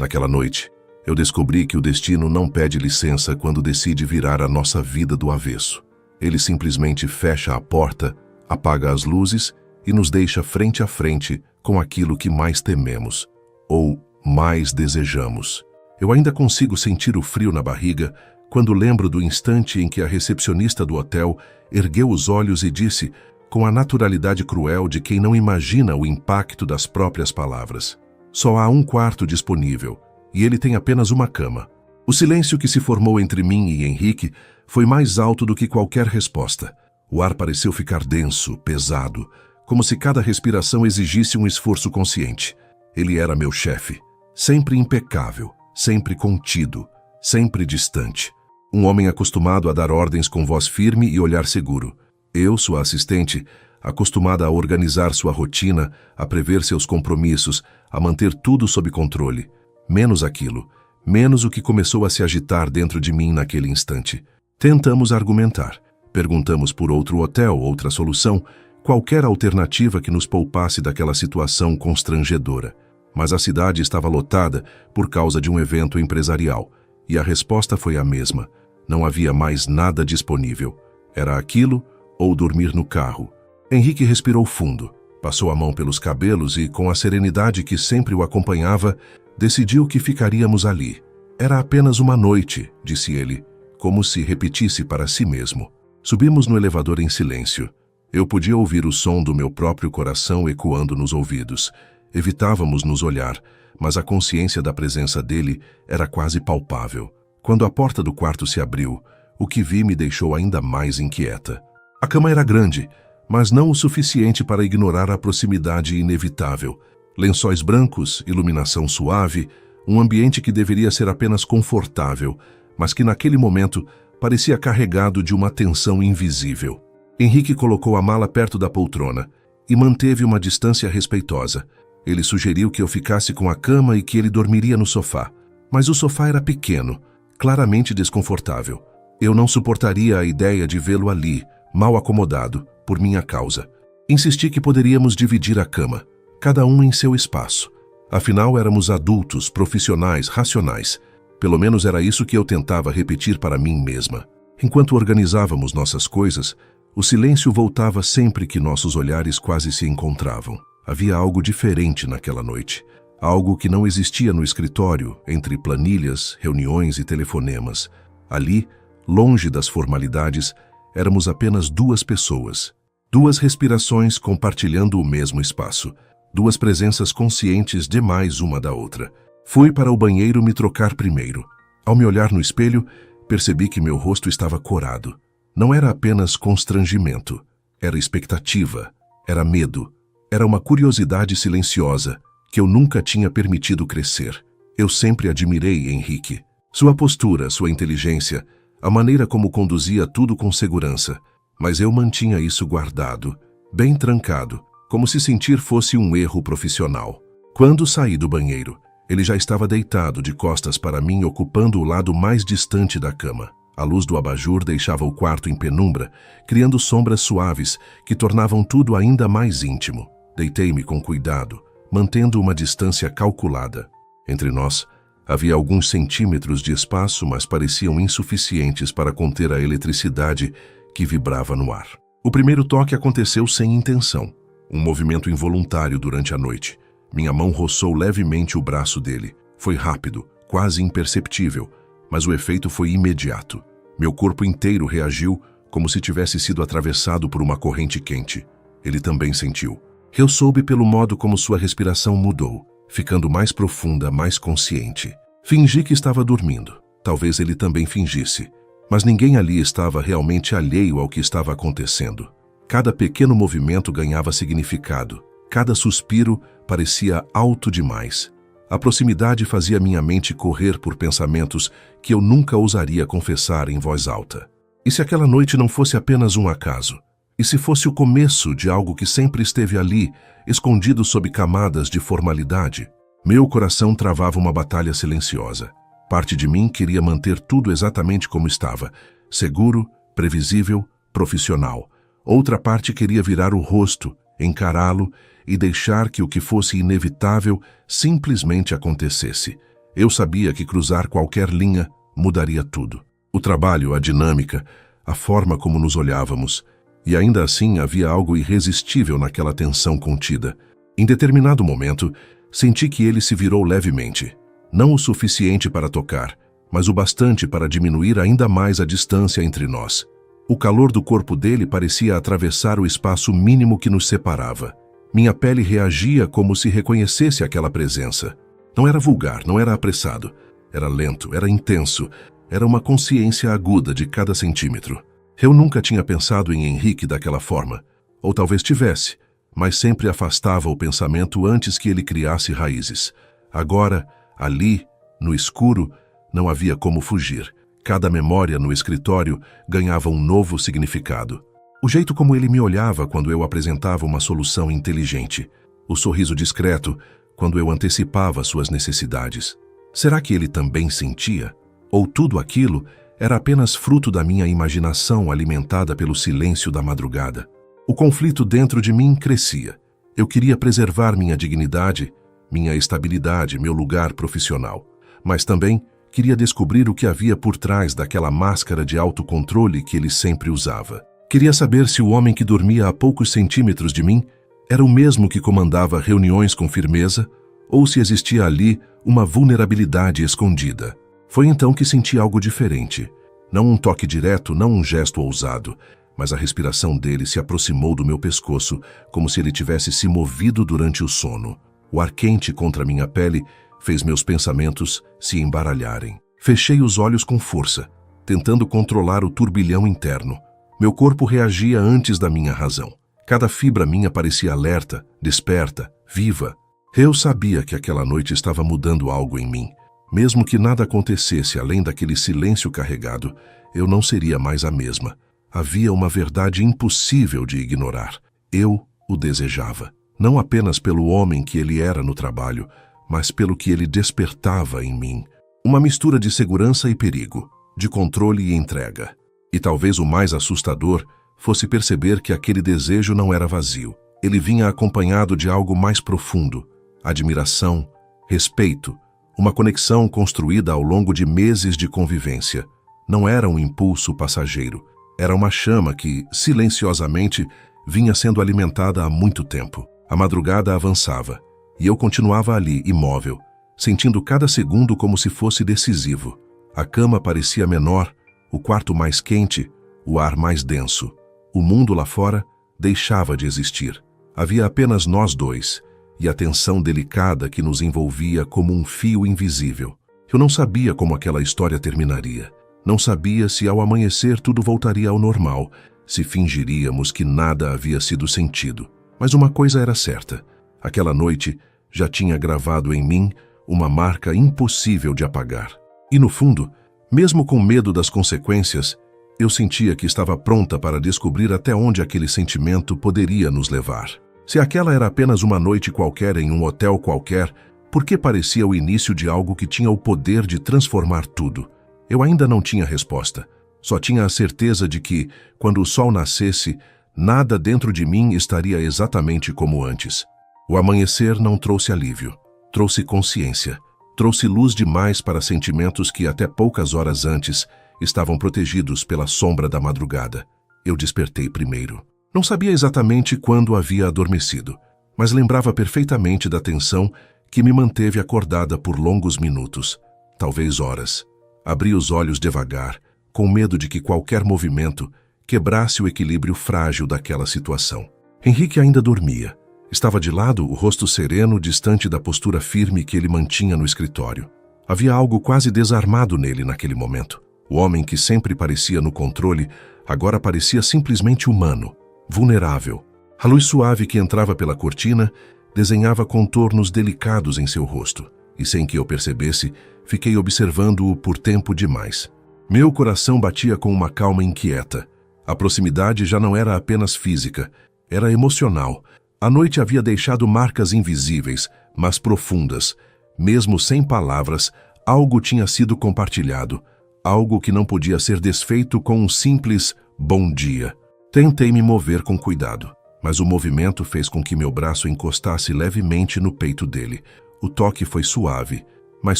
Naquela noite, eu descobri que o destino não pede licença quando decide virar a nossa vida do avesso. Ele simplesmente fecha a porta, apaga as luzes e nos deixa frente a frente com aquilo que mais tememos, ou mais desejamos. Eu ainda consigo sentir o frio na barriga quando lembro do instante em que a recepcionista do hotel ergueu os olhos e disse, com a naturalidade cruel de quem não imagina o impacto das próprias palavras: "Só há um quarto disponível, e ele tem apenas uma cama." O silêncio que se formou entre mim e Henrique foi mais alto do que qualquer resposta. O ar pareceu ficar denso, pesado, como se cada respiração exigisse um esforço consciente. Ele era meu chefe, sempre impecável, sempre contido, sempre distante. Um homem acostumado a dar ordens com voz firme e olhar seguro. Eu, sua assistente, acostumada a organizar sua rotina, a prever seus compromissos, a manter tudo sob controle. Menos aquilo, menos o que começou a se agitar dentro de mim naquele instante. Tentamos argumentar. Perguntamos por outro hotel, outra solução, qualquer alternativa que nos poupasse daquela situação constrangedora. Mas a cidade estava lotada por causa de um evento empresarial, e a resposta foi a mesma. Não havia mais nada disponível. Era aquilo ou dormir no carro. Henrique respirou fundo, passou a mão pelos cabelos e, com a serenidade que sempre o acompanhava, decidiu que ficaríamos ali. Era apenas uma noite, disse ele, como se repetisse para si mesmo. Subimos no elevador em silêncio. Eu podia ouvir o som do meu próprio coração ecoando nos ouvidos. Evitávamos nos olhar, mas a consciência da presença dele era quase palpável. Quando a porta do quarto se abriu, o que vi me deixou ainda mais inquieta. A cama era grande, mas não o suficiente para ignorar a proximidade inevitável. Lençóis brancos, iluminação suave, um ambiente que deveria ser apenas confortável, mas que naquele momento parecia carregado de uma tensão invisível. Henrique colocou a mala perto da poltrona e manteve uma distância respeitosa. Ele sugeriu que eu ficasse com a cama e que ele dormiria no sofá. Mas o sofá era pequeno, claramente desconfortável. Eu não suportaria a ideia de vê-lo ali, mal acomodado, por minha causa. Insisti que poderíamos dividir a cama, cada um em seu espaço. Afinal, éramos adultos, profissionais, racionais. Pelo menos era isso que eu tentava repetir para mim mesma. Enquanto organizávamos nossas coisas, o silêncio voltava sempre que nossos olhares quase se encontravam. Havia algo diferente naquela noite. Algo que não existia no escritório, entre planilhas, reuniões e telefonemas. Ali, longe das formalidades, éramos apenas duas pessoas. Duas respirações compartilhando o mesmo espaço. Duas presenças conscientes demais uma da outra. Fui para o banheiro me trocar primeiro. Ao me olhar no espelho, percebi que meu rosto estava corado. Não era apenas constrangimento, era expectativa, era medo, era uma curiosidade silenciosa que eu nunca tinha permitido crescer. Eu sempre admirei Henrique. Sua postura, sua inteligência, a maneira como conduzia tudo com segurança. Mas eu mantinha isso guardado, bem trancado, como se sentir fosse um erro profissional. Quando saí do banheiro, ele já estava deitado de costas para mim, ocupando o lado mais distante da cama. A luz do abajur deixava o quarto em penumbra, criando sombras suaves que tornavam tudo ainda mais íntimo. Deitei-me com cuidado, mantendo uma distância calculada. Entre nós, havia alguns centímetros de espaço, mas pareciam insuficientes para conter a eletricidade que vibrava no ar. O primeiro toque aconteceu sem intenção, um movimento involuntário durante a noite. Minha mão roçou levemente o braço dele. Foi rápido, quase imperceptível, mas o efeito foi imediato. Meu corpo inteiro reagiu como se tivesse sido atravessado por uma corrente quente. Ele também sentiu. Eu soube pelo modo como sua respiração mudou, ficando mais profunda, mais consciente. Fingi que estava dormindo. Talvez ele também fingisse. Mas ninguém ali estava realmente alheio ao que estava acontecendo. Cada pequeno movimento ganhava significado. Cada suspiro parecia alto demais. A proximidade fazia minha mente correr por pensamentos que eu nunca ousaria confessar em voz alta. E se aquela noite não fosse apenas um acaso? E se fosse o começo de algo que sempre esteve ali, escondido sob camadas de formalidade? Meu coração travava uma batalha silenciosa. Parte de mim queria manter tudo exatamente como estava, seguro, previsível, profissional. Outra parte queria virar o rosto, encará-lo e deixar que o que fosse inevitável simplesmente acontecesse. Eu sabia que cruzar qualquer linha mudaria tudo. O trabalho, a dinâmica, a forma como nos olhávamos. E ainda assim havia algo irresistível naquela tensão contida. Em determinado momento, senti que ele se virou levemente. Não o suficiente para tocar, mas o bastante para diminuir ainda mais a distância entre nós. O calor do corpo dele parecia atravessar o espaço mínimo que nos separava. Minha pele reagia como se reconhecesse aquela presença. Não era vulgar, não era apressado. Era lento, era intenso. Era uma consciência aguda de cada centímetro. Eu nunca tinha pensado em Henrique daquela forma. Ou talvez tivesse, mas sempre afastava o pensamento antes que ele criasse raízes. Agora, ali, no escuro, não havia como fugir. Cada memória no escritório ganhava um novo significado. O jeito como ele me olhava quando eu apresentava uma solução inteligente. O sorriso discreto quando eu antecipava suas necessidades. Será que ele também sentia? Ou tudo aquilo era apenas fruto da minha imaginação alimentada pelo silêncio da madrugada? O conflito dentro de mim crescia. Eu queria preservar minha dignidade, minha estabilidade, meu lugar profissional. Mas também queria descobrir o que havia por trás daquela máscara de autocontrole que ele sempre usava. Queria saber se o homem que dormia a poucos centímetros de mim era o mesmo que comandava reuniões com firmeza, ou se existia ali uma vulnerabilidade escondida. Foi então que senti algo diferente. Não um toque direto, não um gesto ousado, mas a respiração dele se aproximou do meu pescoço, como se ele tivesse se movido durante o sono. O ar quente contra minha pele fez meus pensamentos se embaralharem. Fechei os olhos com força, tentando controlar o turbilhão interno. Meu corpo reagia antes da minha razão. Cada fibra minha parecia alerta, desperta, viva. Eu sabia que aquela noite estava mudando algo em mim. Mesmo que nada acontecesse além daquele silêncio carregado, eu não seria mais a mesma. Havia uma verdade impossível de ignorar. Eu o desejava. Não apenas pelo homem que ele era no trabalho, mas pelo que ele despertava em mim. Uma mistura de segurança e perigo, de controle e entrega. E talvez o mais assustador fosse perceber que aquele desejo não era vazio. Ele vinha acompanhado de algo mais profundo: admiração, respeito, uma conexão construída ao longo de meses de convivência. Não era um impulso passageiro. Era uma chama que, silenciosamente, vinha sendo alimentada há muito tempo. A madrugada avançava, e eu continuava ali, imóvel, sentindo cada segundo como se fosse decisivo. A cama parecia menor, o quarto mais quente, o ar mais denso. O mundo lá fora deixava de existir. Havia apenas nós dois, e a tensão delicada que nos envolvia como um fio invisível. Eu não sabia como aquela história terminaria. Não sabia se ao amanhecer tudo voltaria ao normal, se fingiríamos que nada havia sido sentido. Mas uma coisa era certa: aquela noite já tinha gravado em mim uma marca impossível de apagar. E no fundo, mesmo com medo das consequências, eu sentia que estava pronta para descobrir até onde aquele sentimento poderia nos levar. Se aquela era apenas uma noite qualquer em um hotel qualquer, por que parecia o início de algo que tinha o poder de transformar tudo? Eu ainda não tinha resposta. Só tinha a certeza de que, quando o sol nascesse, nada dentro de mim estaria exatamente como antes. O amanhecer não trouxe alívio. Trouxe consciência. Trouxe luz demais para sentimentos que até poucas horas antes estavam protegidos pela sombra da madrugada. Eu despertei primeiro. Não sabia exatamente quando havia adormecido, mas lembrava perfeitamente da tensão que me manteve acordada por longos minutos, talvez horas. Abri os olhos devagar, com medo de que qualquer movimento quebrasse o equilíbrio frágil daquela situação. Henrique ainda dormia. Estava de lado, o rosto sereno, distante da postura firme que ele mantinha no escritório. Havia algo quase desarmado nele naquele momento. O homem que sempre parecia no controle, agora parecia simplesmente humano, vulnerável. A luz suave que entrava pela cortina desenhava contornos delicados em seu rosto, e sem que eu percebesse, fiquei observando-o por tempo demais. Meu coração batia com uma calma inquieta. A proximidade já não era apenas física, era emocional. A noite havia deixado marcas invisíveis, mas profundas. Mesmo sem palavras, algo tinha sido compartilhado, algo que não podia ser desfeito com um simples bom dia. Tentei me mover com cuidado, mas o movimento fez com que meu braço encostasse levemente no peito dele. O toque foi suave, mas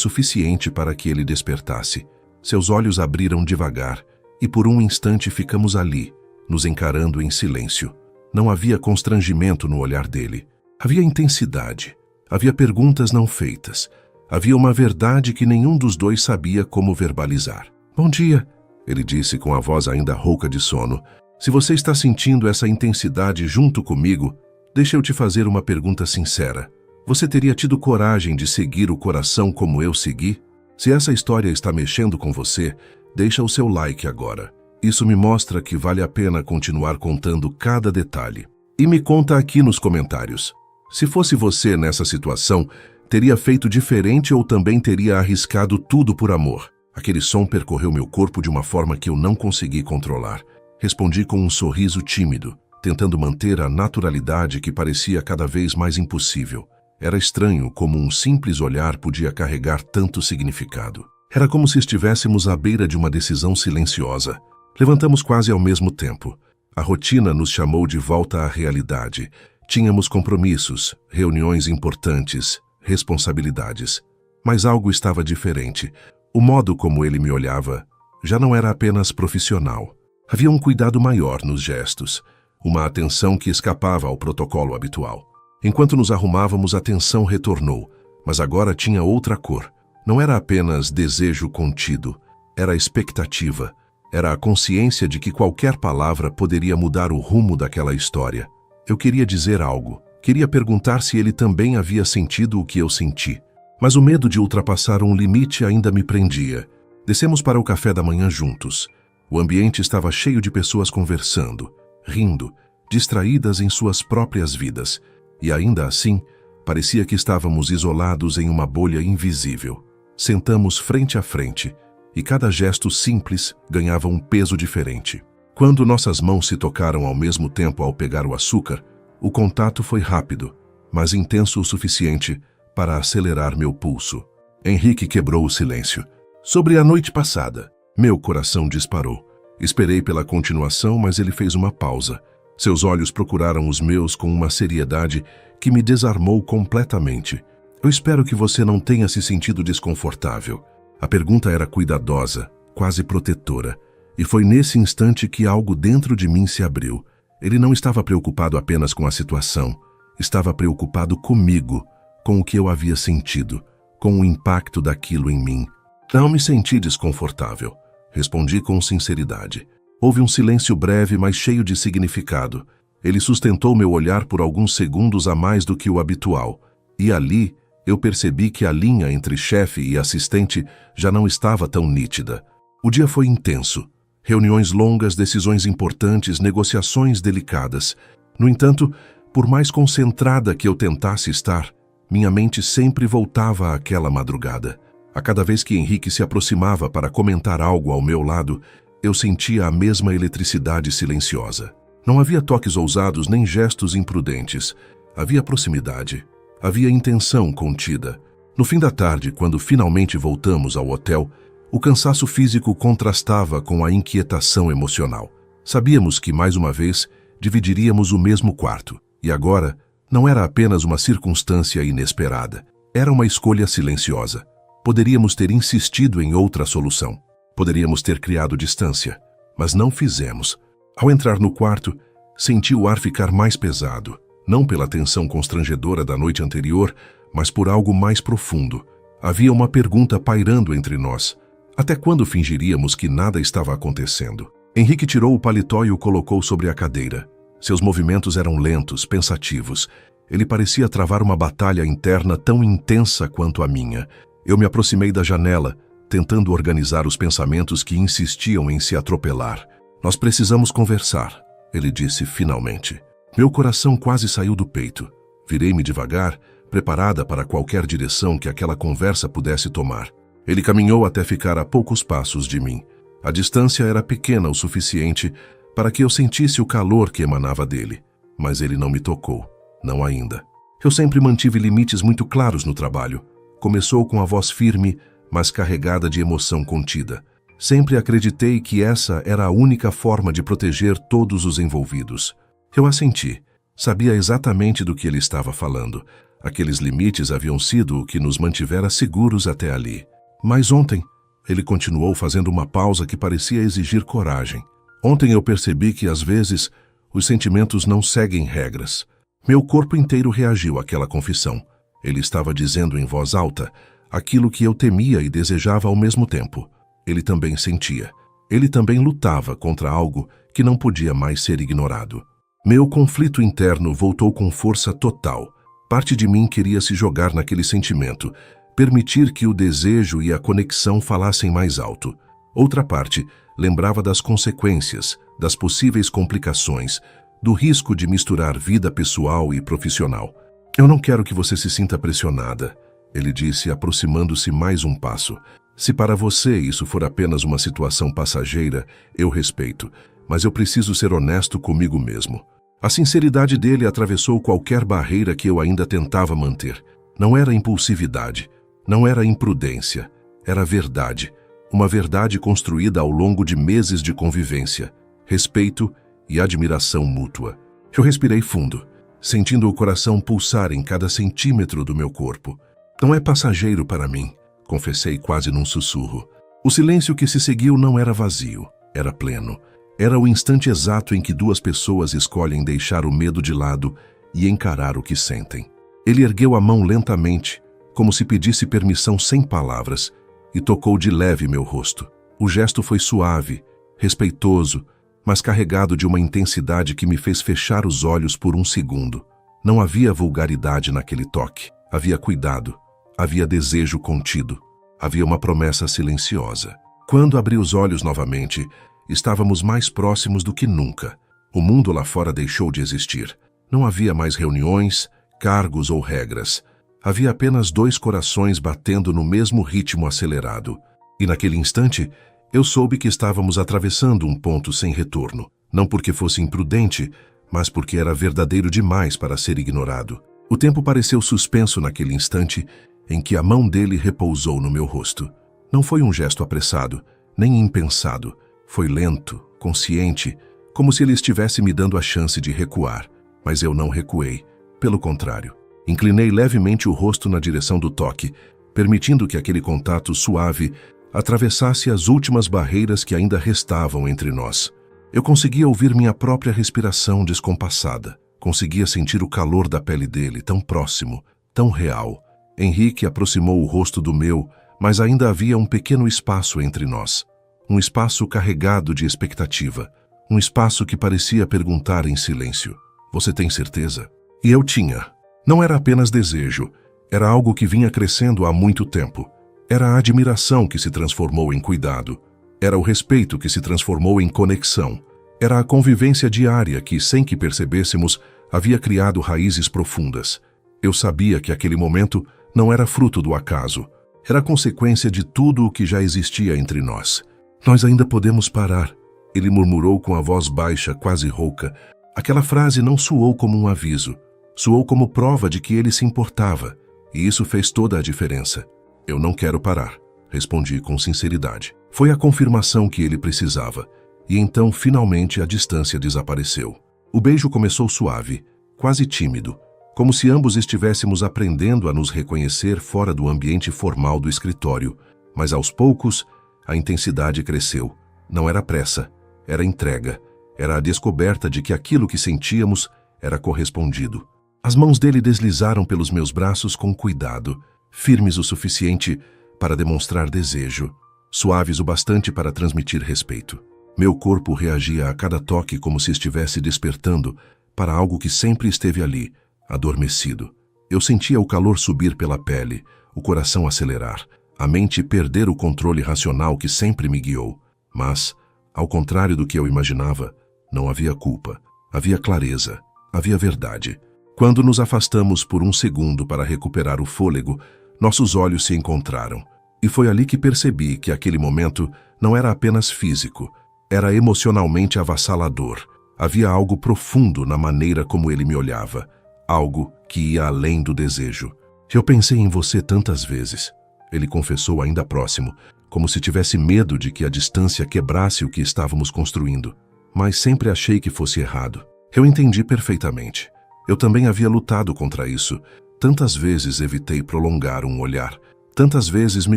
suficiente para que ele despertasse. Seus olhos abriram devagar, e por um instante ficamos ali, nos encarando em silêncio. Não havia constrangimento no olhar dele. Havia intensidade. Havia perguntas não feitas. Havia uma verdade que nenhum dos dois sabia como verbalizar. "Bom dia", ele disse com a voz ainda rouca de sono. "Se você está sentindo essa intensidade junto comigo, deixa eu te fazer uma pergunta sincera. Você teria tido coragem de seguir o coração como eu segui? Se essa história está mexendo com você, deixa o seu like agora. Isso me mostra que vale a pena continuar contando cada detalhe. E me conta aqui nos comentários. Se fosse você nessa situação, teria feito diferente ou também teria arriscado tudo por amor?" Aquele som percorreu meu corpo de uma forma que eu não consegui controlar. Respondi com um sorriso tímido, tentando manter a naturalidade que parecia cada vez mais impossível. Era estranho como um simples olhar podia carregar tanto significado. Era como se estivéssemos à beira de uma decisão silenciosa. Levantamos quase ao mesmo tempo. A rotina nos chamou de volta à realidade. Tínhamos compromissos, reuniões importantes, responsabilidades. Mas algo estava diferente. O modo como ele me olhava já não era apenas profissional. Havia um cuidado maior nos gestos, uma atenção que escapava ao protocolo habitual. Enquanto nos arrumávamos, a tensão retornou, mas agora tinha outra cor. Não era apenas desejo contido, era expectativa. Era a consciência de que qualquer palavra poderia mudar o rumo daquela história. Eu queria dizer algo. Queria perguntar se ele também havia sentido o que eu senti. Mas o medo de ultrapassar um limite ainda me prendia. Descemos para o café da manhã juntos. O ambiente estava cheio de pessoas conversando, rindo, distraídas em suas próprias vidas. E ainda assim, parecia que estávamos isolados em uma bolha invisível. Sentamos frente a frente, e cada gesto simples ganhava um peso diferente. Quando nossas mãos se tocaram ao mesmo tempo ao pegar o açúcar, o contato foi rápido, mas intenso o suficiente para acelerar meu pulso. Henrique quebrou o silêncio. "Sobre a noite passada." Meu coração disparou. Esperei pela continuação, mas ele fez uma pausa. Seus olhos procuraram os meus com uma seriedade que me desarmou completamente. "Eu espero que você não tenha se sentido desconfortável." A pergunta era cuidadosa, quase protetora, e foi nesse instante que algo dentro de mim se abriu. Ele não estava preocupado apenas com a situação, estava preocupado comigo, com o que eu havia sentido, com o impacto daquilo em mim. "Não me senti desconfortável", respondi com sinceridade. Houve um silêncio breve, mas cheio de significado. Ele sustentou meu olhar por alguns segundos a mais do que o habitual, e ali eu percebi que a linha entre chefe e assistente já não estava tão nítida. O dia foi intenso. Reuniões longas, decisões importantes, negociações delicadas. No entanto, por mais concentrada que eu tentasse estar, minha mente sempre voltava àquela madrugada. A cada vez que Henrique se aproximava para comentar algo ao meu lado, eu sentia a mesma eletricidade silenciosa. Não havia toques ousados nem gestos imprudentes. Havia proximidade. Havia intenção contida. No fim da tarde, quando finalmente voltamos ao hotel, o cansaço físico contrastava com a inquietação emocional. Sabíamos que, mais uma vez, dividiríamos o mesmo quarto. E agora, não era apenas uma circunstância inesperada. Era uma escolha silenciosa. Poderíamos ter insistido em outra solução. Poderíamos ter criado distância. Mas não fizemos. Ao entrar no quarto, senti o ar ficar mais pesado. Não pela tensão constrangedora da noite anterior, mas por algo mais profundo. Havia uma pergunta pairando entre nós. Até quando fingiríamos que nada estava acontecendo? Henrique tirou o paletó e o colocou sobre a cadeira. Seus movimentos eram lentos, pensativos. Ele parecia travar uma batalha interna tão intensa quanto a minha. Eu me aproximei da janela, tentando organizar os pensamentos que insistiam em se atropelar. "Nós precisamos conversar", ele disse finalmente. Meu coração quase saiu do peito. Virei-me devagar, preparada para qualquer direção que aquela conversa pudesse tomar. Ele caminhou até ficar a poucos passos de mim. A distância era pequena o suficiente para que eu sentisse o calor que emanava dele. Mas ele não me tocou. Não ainda. Eu sempre mantive limites muito claros no trabalho. Começou com a voz firme, mas carregada de emoção contida. Sempre acreditei que essa era a única forma de proteger todos os envolvidos. Eu assenti. Sabia exatamente do que ele estava falando. Aqueles limites haviam sido o que nos mantivera seguros até ali. Mas ontem, ele continuou fazendo uma pausa que parecia exigir coragem. Ontem eu percebi que, às vezes, os sentimentos não seguem regras. Meu corpo inteiro reagiu àquela confissão. Ele estava dizendo em voz alta aquilo que eu temia e desejava ao mesmo tempo. Ele também sentia. Ele também lutava contra algo que não podia mais ser ignorado. Meu conflito interno voltou com força total. Parte de mim queria se jogar naquele sentimento, permitir que o desejo e a conexão falassem mais alto. Outra parte lembrava das consequências, das possíveis complicações, do risco de misturar vida pessoal e profissional. Eu não quero que você se sinta pressionada, ele disse, aproximando-se mais um passo. Se para você isso for apenas uma situação passageira, eu respeito, mas eu preciso ser honesto comigo mesmo. A sinceridade dele atravessou qualquer barreira que eu ainda tentava manter. Não era impulsividade, não era imprudência, era verdade. Uma verdade construída ao longo de meses de convivência, respeito e admiração mútua. Eu respirei fundo, sentindo o coração pulsar em cada centímetro do meu corpo. Não é passageiro para mim, confessei quase num sussurro. O silêncio que se seguiu não era vazio, era pleno. Era o instante exato em que duas pessoas escolhem deixar o medo de lado e encarar o que sentem. Ele ergueu a mão lentamente, como se pedisse permissão sem palavras, e tocou de leve meu rosto. O gesto foi suave, respeitoso, mas carregado de uma intensidade que me fez fechar os olhos por um segundo. Não havia vulgaridade naquele toque. Havia cuidado. Havia desejo contido. Havia uma promessa silenciosa. Quando abri os olhos novamente, estávamos mais próximos do que nunca. O mundo lá fora deixou de existir. Não havia mais reuniões, cargos ou regras. Havia apenas dois corações batendo no mesmo ritmo acelerado. E naquele instante, eu soube que estávamos atravessando um ponto sem retorno. Não porque fosse imprudente, mas porque era verdadeiro demais para ser ignorado. O tempo pareceu suspenso naquele instante em que a mão dele repousou no meu rosto. Não foi um gesto apressado, nem impensado. Foi lento, consciente, como se ele estivesse me dando a chance de recuar. Mas eu não recuei. Pelo contrário, inclinei levemente o rosto na direção do toque, permitindo que aquele contato suave atravessasse as últimas barreiras que ainda restavam entre nós. Eu conseguia ouvir minha própria respiração descompassada. Conseguia sentir o calor da pele dele, tão próximo, tão real. Henrique aproximou o rosto do meu, mas ainda havia um pequeno espaço entre nós. Um espaço carregado de expectativa. Um espaço que parecia perguntar em silêncio: "Você tem certeza?" E eu tinha. Não era apenas desejo. Era algo que vinha crescendo há muito tempo. Era a admiração que se transformou em cuidado. Era o respeito que se transformou em conexão. Era a convivência diária que, sem que percebêssemos, havia criado raízes profundas. Eu sabia que aquele momento não era fruto do acaso. Era consequência de tudo o que já existia entre nós. "Nós ainda podemos parar", ele murmurou com a voz baixa, quase rouca. Aquela frase não soou como um aviso. Soou como prova de que ele se importava. E isso fez toda a diferença. "Eu não quero parar", respondi com sinceridade. Foi a confirmação que ele precisava. E então, finalmente, a distância desapareceu. O beijo começou suave, quase tímido, como se ambos estivéssemos aprendendo a nos reconhecer fora do ambiente formal do escritório. Mas aos poucos, a intensidade cresceu. Não era pressa, era entrega. Era a descoberta de que aquilo que sentíamos era correspondido. As mãos dele deslizaram pelos meus braços com cuidado, firmes o suficiente para demonstrar desejo, suaves o bastante para transmitir respeito. Meu corpo reagia a cada toque como se estivesse despertando para algo que sempre esteve ali, adormecido. Eu sentia o calor subir pela pele, o coração acelerar, a mente perder o controle racional que sempre me guiou. Mas, ao contrário do que eu imaginava, não havia culpa, havia clareza, havia verdade. Quando nos afastamos por um segundo para recuperar o fôlego, nossos olhos se encontraram. E foi ali que percebi que aquele momento não era apenas físico, era emocionalmente avassalador. Havia algo profundo na maneira como ele me olhava, algo que ia além do desejo. "Eu pensei em você tantas vezes", ele confessou ainda próximo, como se tivesse medo de que a distância quebrasse o que estávamos construindo. "Mas sempre achei que fosse errado." Eu entendi perfeitamente. Eu também havia lutado contra isso, Tantas vezes evitei prolongar um olhar. Tantas vezes me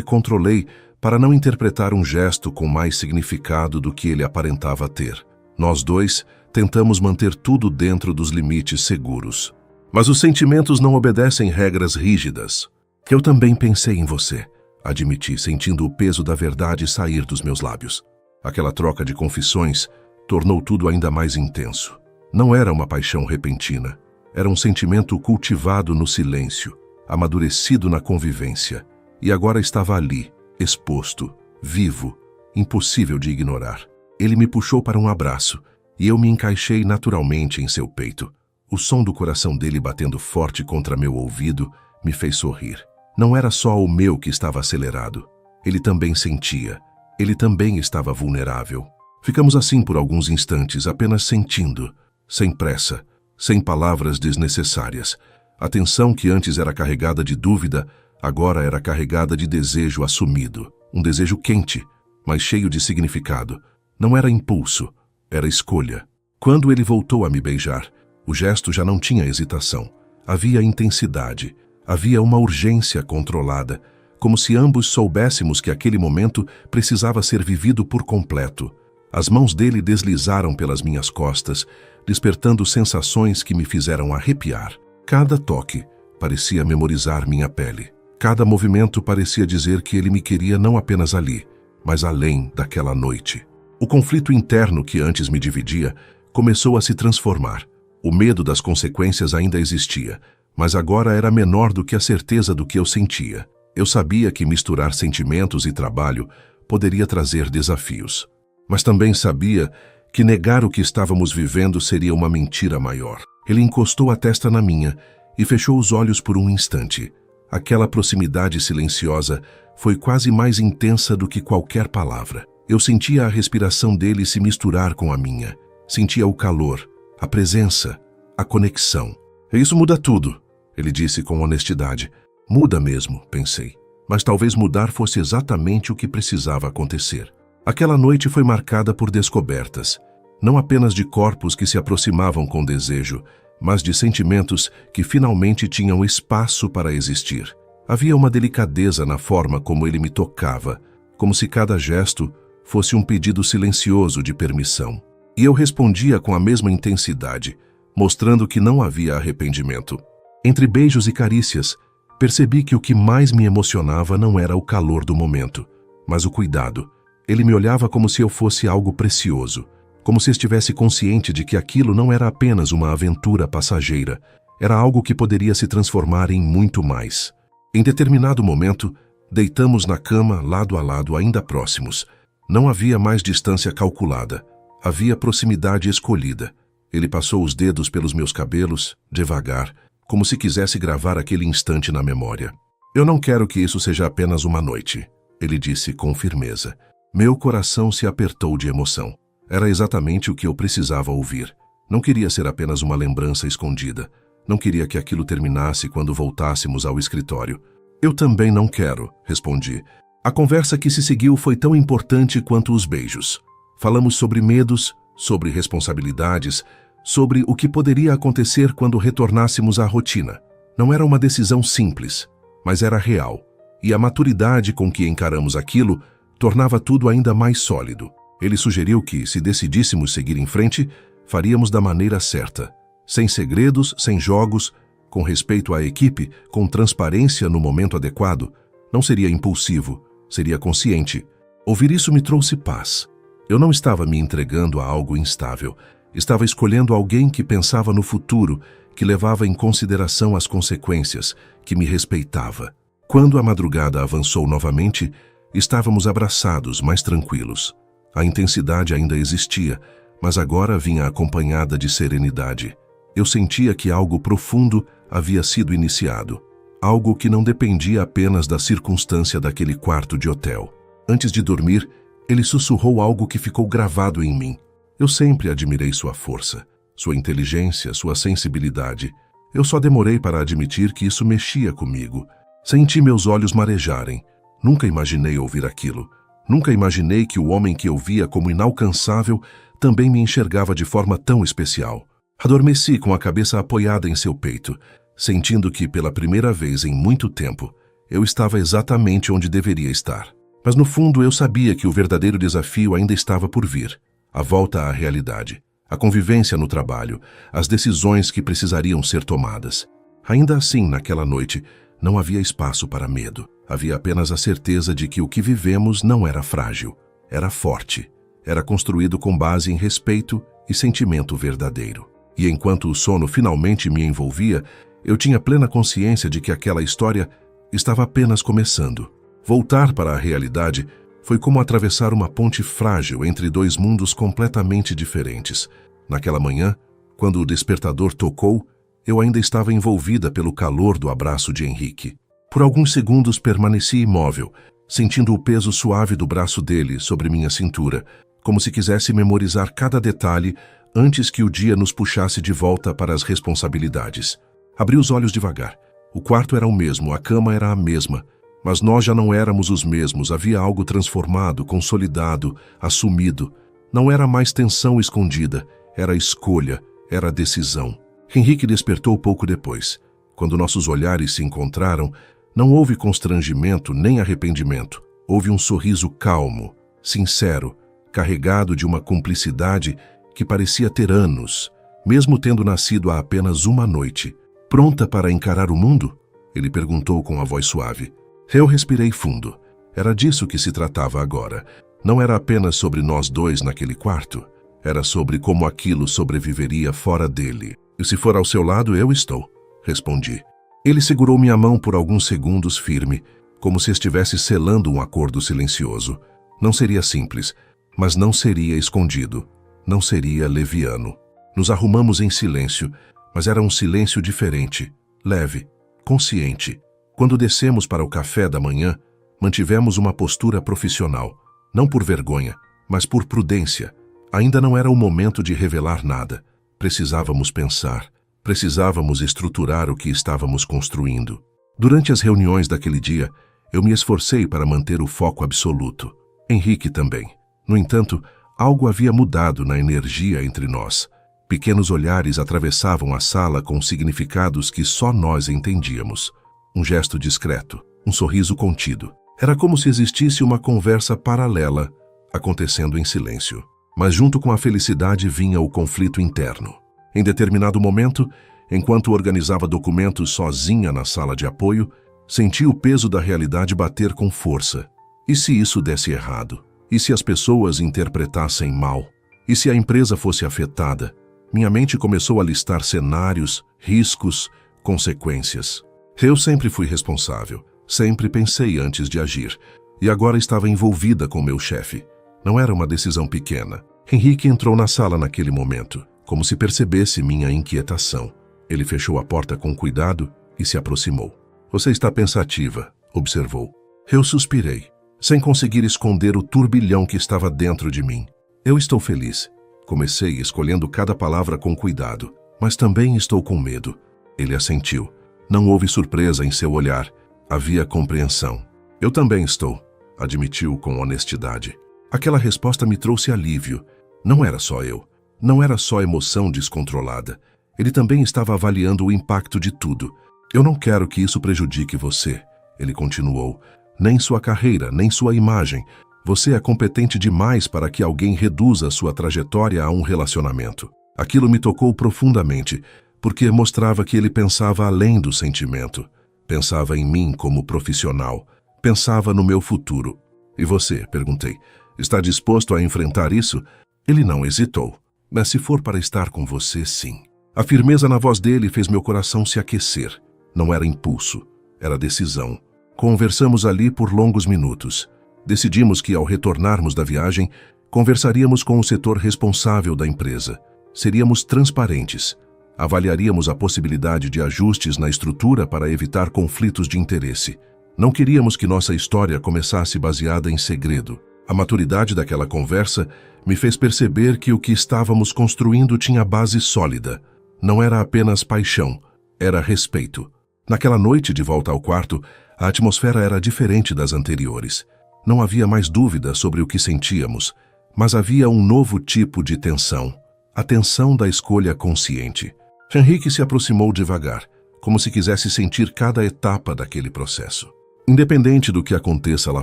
controlei para não interpretar um gesto com mais significado do que ele aparentava ter. Nós dois tentamos manter tudo dentro dos limites seguros. Mas os sentimentos não obedecem regras rígidas. Eu também pensei em você, admiti, sentindo o peso da verdade sair dos meus lábios. Aquela troca de confissões tornou tudo ainda mais intenso. Não era uma paixão repentina. Era um sentimento cultivado no silêncio, amadurecido na convivência. E agora estava ali, exposto, vivo, impossível de ignorar. Ele me puxou para um abraço, e eu me encaixei naturalmente em seu peito. O som do coração dele batendo forte contra meu ouvido me fez sorrir. Não era só o meu que estava acelerado. Ele também sentia. Ele também estava vulnerável. Ficamos assim por alguns instantes, apenas sentindo, sem pressa, sem palavras desnecessárias. A tensão que antes era carregada de dúvida, agora era carregada de desejo assumido. Um desejo quente, mas cheio de significado. Não era impulso, era escolha. Quando ele voltou a me beijar, o gesto já não tinha hesitação. Havia intensidade, havia uma urgência controlada, como se ambos soubéssemos que aquele momento precisava ser vivido por completo. As mãos dele deslizaram pelas minhas costas, despertando sensações que me fizeram arrepiar. Cada toque parecia memorizar minha pele. Cada movimento parecia dizer que ele me queria não apenas ali, mas além daquela noite. O conflito interno que antes me dividia começou a se transformar. O medo das consequências ainda existia, mas agora era menor do que a certeza do que eu sentia. Eu sabia que misturar sentimentos e trabalho poderia trazer desafios. Mas também sabia que negar o que estávamos vivendo seria uma mentira maior. Ele encostou a testa na minha e fechou os olhos por um instante. Aquela proximidade silenciosa foi quase mais intensa do que qualquer palavra. Eu sentia a respiração dele se misturar com a minha. Sentia o calor, a presença, a conexão. Isso muda tudo, ele disse com honestidade. Muda mesmo, pensei. Mas talvez mudar fosse exatamente o que precisava acontecer. Aquela noite foi marcada por descobertas, não apenas de corpos que se aproximavam com desejo, mas de sentimentos que finalmente tinham espaço para existir. Havia uma delicadeza na forma como ele me tocava, como se cada gesto fosse um pedido silencioso de permissão. E eu respondia com a mesma intensidade, mostrando que não havia arrependimento. Entre beijos e carícias, percebi que o que mais me emocionava não era o calor do momento, mas o cuidado. Ele me olhava como se eu fosse algo precioso, como se estivesse consciente de que aquilo não era apenas uma aventura passageira, era algo que poderia se transformar em muito mais. Em determinado momento, deitamos na cama, lado a lado, ainda próximos. Não havia mais distância calculada, havia proximidade escolhida. Ele passou os dedos pelos meus cabelos, devagar, como se quisesse gravar aquele instante na memória. Eu não quero que isso seja apenas uma noite, ele disse com firmeza. Meu coração se apertou de emoção. Era exatamente o que eu precisava ouvir. Não queria ser apenas uma lembrança escondida. Não queria que aquilo terminasse quando voltássemos ao escritório. Eu também não quero, respondi. A conversa que se seguiu foi tão importante quanto os beijos. Falamos sobre medos, sobre responsabilidades, sobre o que poderia acontecer quando retornássemos à rotina. Não era uma decisão simples, mas era real. E a maturidade com que encaramos aquilo tornava tudo ainda mais sólido. Ele sugeriu que, se decidíssemos seguir em frente, faríamos da maneira certa. Sem segredos, sem jogos, com respeito à equipe, com transparência no momento adequado. Não seria impulsivo, seria consciente. Ouvir isso me trouxe paz. Eu não estava me entregando a algo instável. Estava escolhendo alguém que pensava no futuro, que levava em consideração as consequências, que me respeitava. Quando a madrugada avançou novamente, estávamos abraçados, mais tranquilos. A intensidade ainda existia, mas agora vinha acompanhada de serenidade. Eu sentia que algo profundo havia sido iniciado. Algo que não dependia apenas da circunstância daquele quarto de hotel. Antes de dormir, ele sussurrou algo que ficou gravado em mim. Eu sempre admirei sua força, sua inteligência, sua sensibilidade. Eu só demorei para admitir que isso mexia comigo. Senti meus olhos marejarem. Nunca imaginei ouvir aquilo. Nunca imaginei que o homem que eu via como inalcançável também me enxergava de forma tão especial. Adormeci com a cabeça apoiada em seu peito, sentindo que, pela primeira vez em muito tempo, eu estava exatamente onde deveria estar. Mas no fundo eu sabia que o verdadeiro desafio ainda estava por vir. A volta à realidade, a convivência no trabalho, as decisões que precisariam ser tomadas. Ainda assim, naquela noite, não havia espaço para medo. Havia apenas a certeza de que o que vivemos não era frágil, era forte. Era construído com base em respeito e sentimento verdadeiro. E enquanto o sono finalmente me envolvia, eu tinha plena consciência de que aquela história estava apenas começando. Voltar para a realidade foi como atravessar uma ponte frágil entre dois mundos completamente diferentes. Naquela manhã, quando o despertador tocou, eu ainda estava envolvida pelo calor do abraço de Henrique. Por alguns segundos permaneci imóvel, sentindo o peso suave do braço dele sobre minha cintura, como se quisesse memorizar cada detalhe antes que o dia nos puxasse de volta para as responsabilidades. Abri os olhos devagar. O quarto era o mesmo, a cama era a mesma, mas nós já não éramos os mesmos. Havia algo transformado, consolidado, assumido. Não era mais tensão escondida, era escolha, era decisão. Henrique despertou pouco depois. Quando nossos olhares se encontraram, não houve constrangimento nem arrependimento. Houve um sorriso calmo, sincero, carregado de uma cumplicidade que parecia ter anos, mesmo tendo nascido há apenas uma noite. Pronta para encarar o mundo? Ele perguntou com a voz suave. Eu respirei fundo. Era disso que se tratava agora. Não era apenas sobre nós dois naquele quarto. Era sobre como aquilo sobreviveria fora dele. E se for ao seu lado, eu estou, respondi. Ele segurou minha mão por alguns segundos firme, como se estivesse selando um acordo silencioso. Não seria simples, mas não seria escondido. Não seria leviano. Nos arrumamos em silêncio, mas era um silêncio diferente, leve, consciente. Quando descemos para o café da manhã, mantivemos uma postura profissional, não por vergonha, mas por prudência. Ainda não era o momento de revelar nada. Precisávamos pensar, precisávamos estruturar o que estávamos construindo. Durante as reuniões daquele dia, eu me esforcei para manter o foco absoluto. Henrique também. No entanto, algo havia mudado na energia entre nós. Pequenos olhares atravessavam a sala com significados que só nós entendíamos. Um gesto discreto, um sorriso contido. Era como se existisse uma conversa paralela, acontecendo em silêncio. Mas junto com a felicidade vinha o conflito interno. Em determinado momento, enquanto organizava documentos sozinha na sala de apoio, senti o peso da realidade bater com força. E se isso desse errado? E se as pessoas interpretassem mal? E se a empresa fosse afetada? Minha mente começou a listar cenários, riscos, consequências. Eu sempre fui responsável, sempre pensei antes de agir, e agora estava envolvida com meu chefe. Não era uma decisão pequena. Henrique entrou na sala naquele momento, como se percebesse minha inquietação. Ele fechou a porta com cuidado e se aproximou. Você está pensativa, observou. Eu suspirei, sem conseguir esconder o turbilhão que estava dentro de mim. Eu estou feliz. Comecei escolhendo cada palavra com cuidado, mas também estou com medo. Ele assentiu. Não houve surpresa em seu olhar. Havia compreensão. Eu também estou, admitiu com honestidade. Aquela resposta me trouxe alívio. Não era só eu. Não era só emoção descontrolada. Ele também estava avaliando o impacto de tudo. Eu não quero que isso prejudique você, ele continuou. Nem sua carreira, nem sua imagem. Você é competente demais para que alguém reduza sua trajetória a um relacionamento. Aquilo me tocou profundamente, porque mostrava que ele pensava além do sentimento. Pensava em mim como profissional. Pensava no meu futuro. E você, perguntei, está disposto a enfrentar isso? Ele não hesitou. Mas se for para estar com você, sim. A firmeza na voz dele fez meu coração se aquecer. Não era impulso, era decisão. Conversamos ali por longos minutos. Decidimos que, ao retornarmos da viagem, conversaríamos com o setor responsável da empresa. Seríamos transparentes. Avaliaríamos a possibilidade de ajustes na estrutura para evitar conflitos de interesse. Não queríamos que nossa história começasse baseada em segredo. A maturidade daquela conversa me fez perceber que o que estávamos construindo tinha base sólida. Não era apenas paixão, era respeito. Naquela noite de volta ao quarto, a atmosfera era diferente das anteriores. Não havia mais dúvida sobre o que sentíamos, mas havia um novo tipo de tensão, a tensão da escolha consciente. Henrique se aproximou devagar, como se quisesse sentir cada etapa daquele processo. Independente do que aconteça lá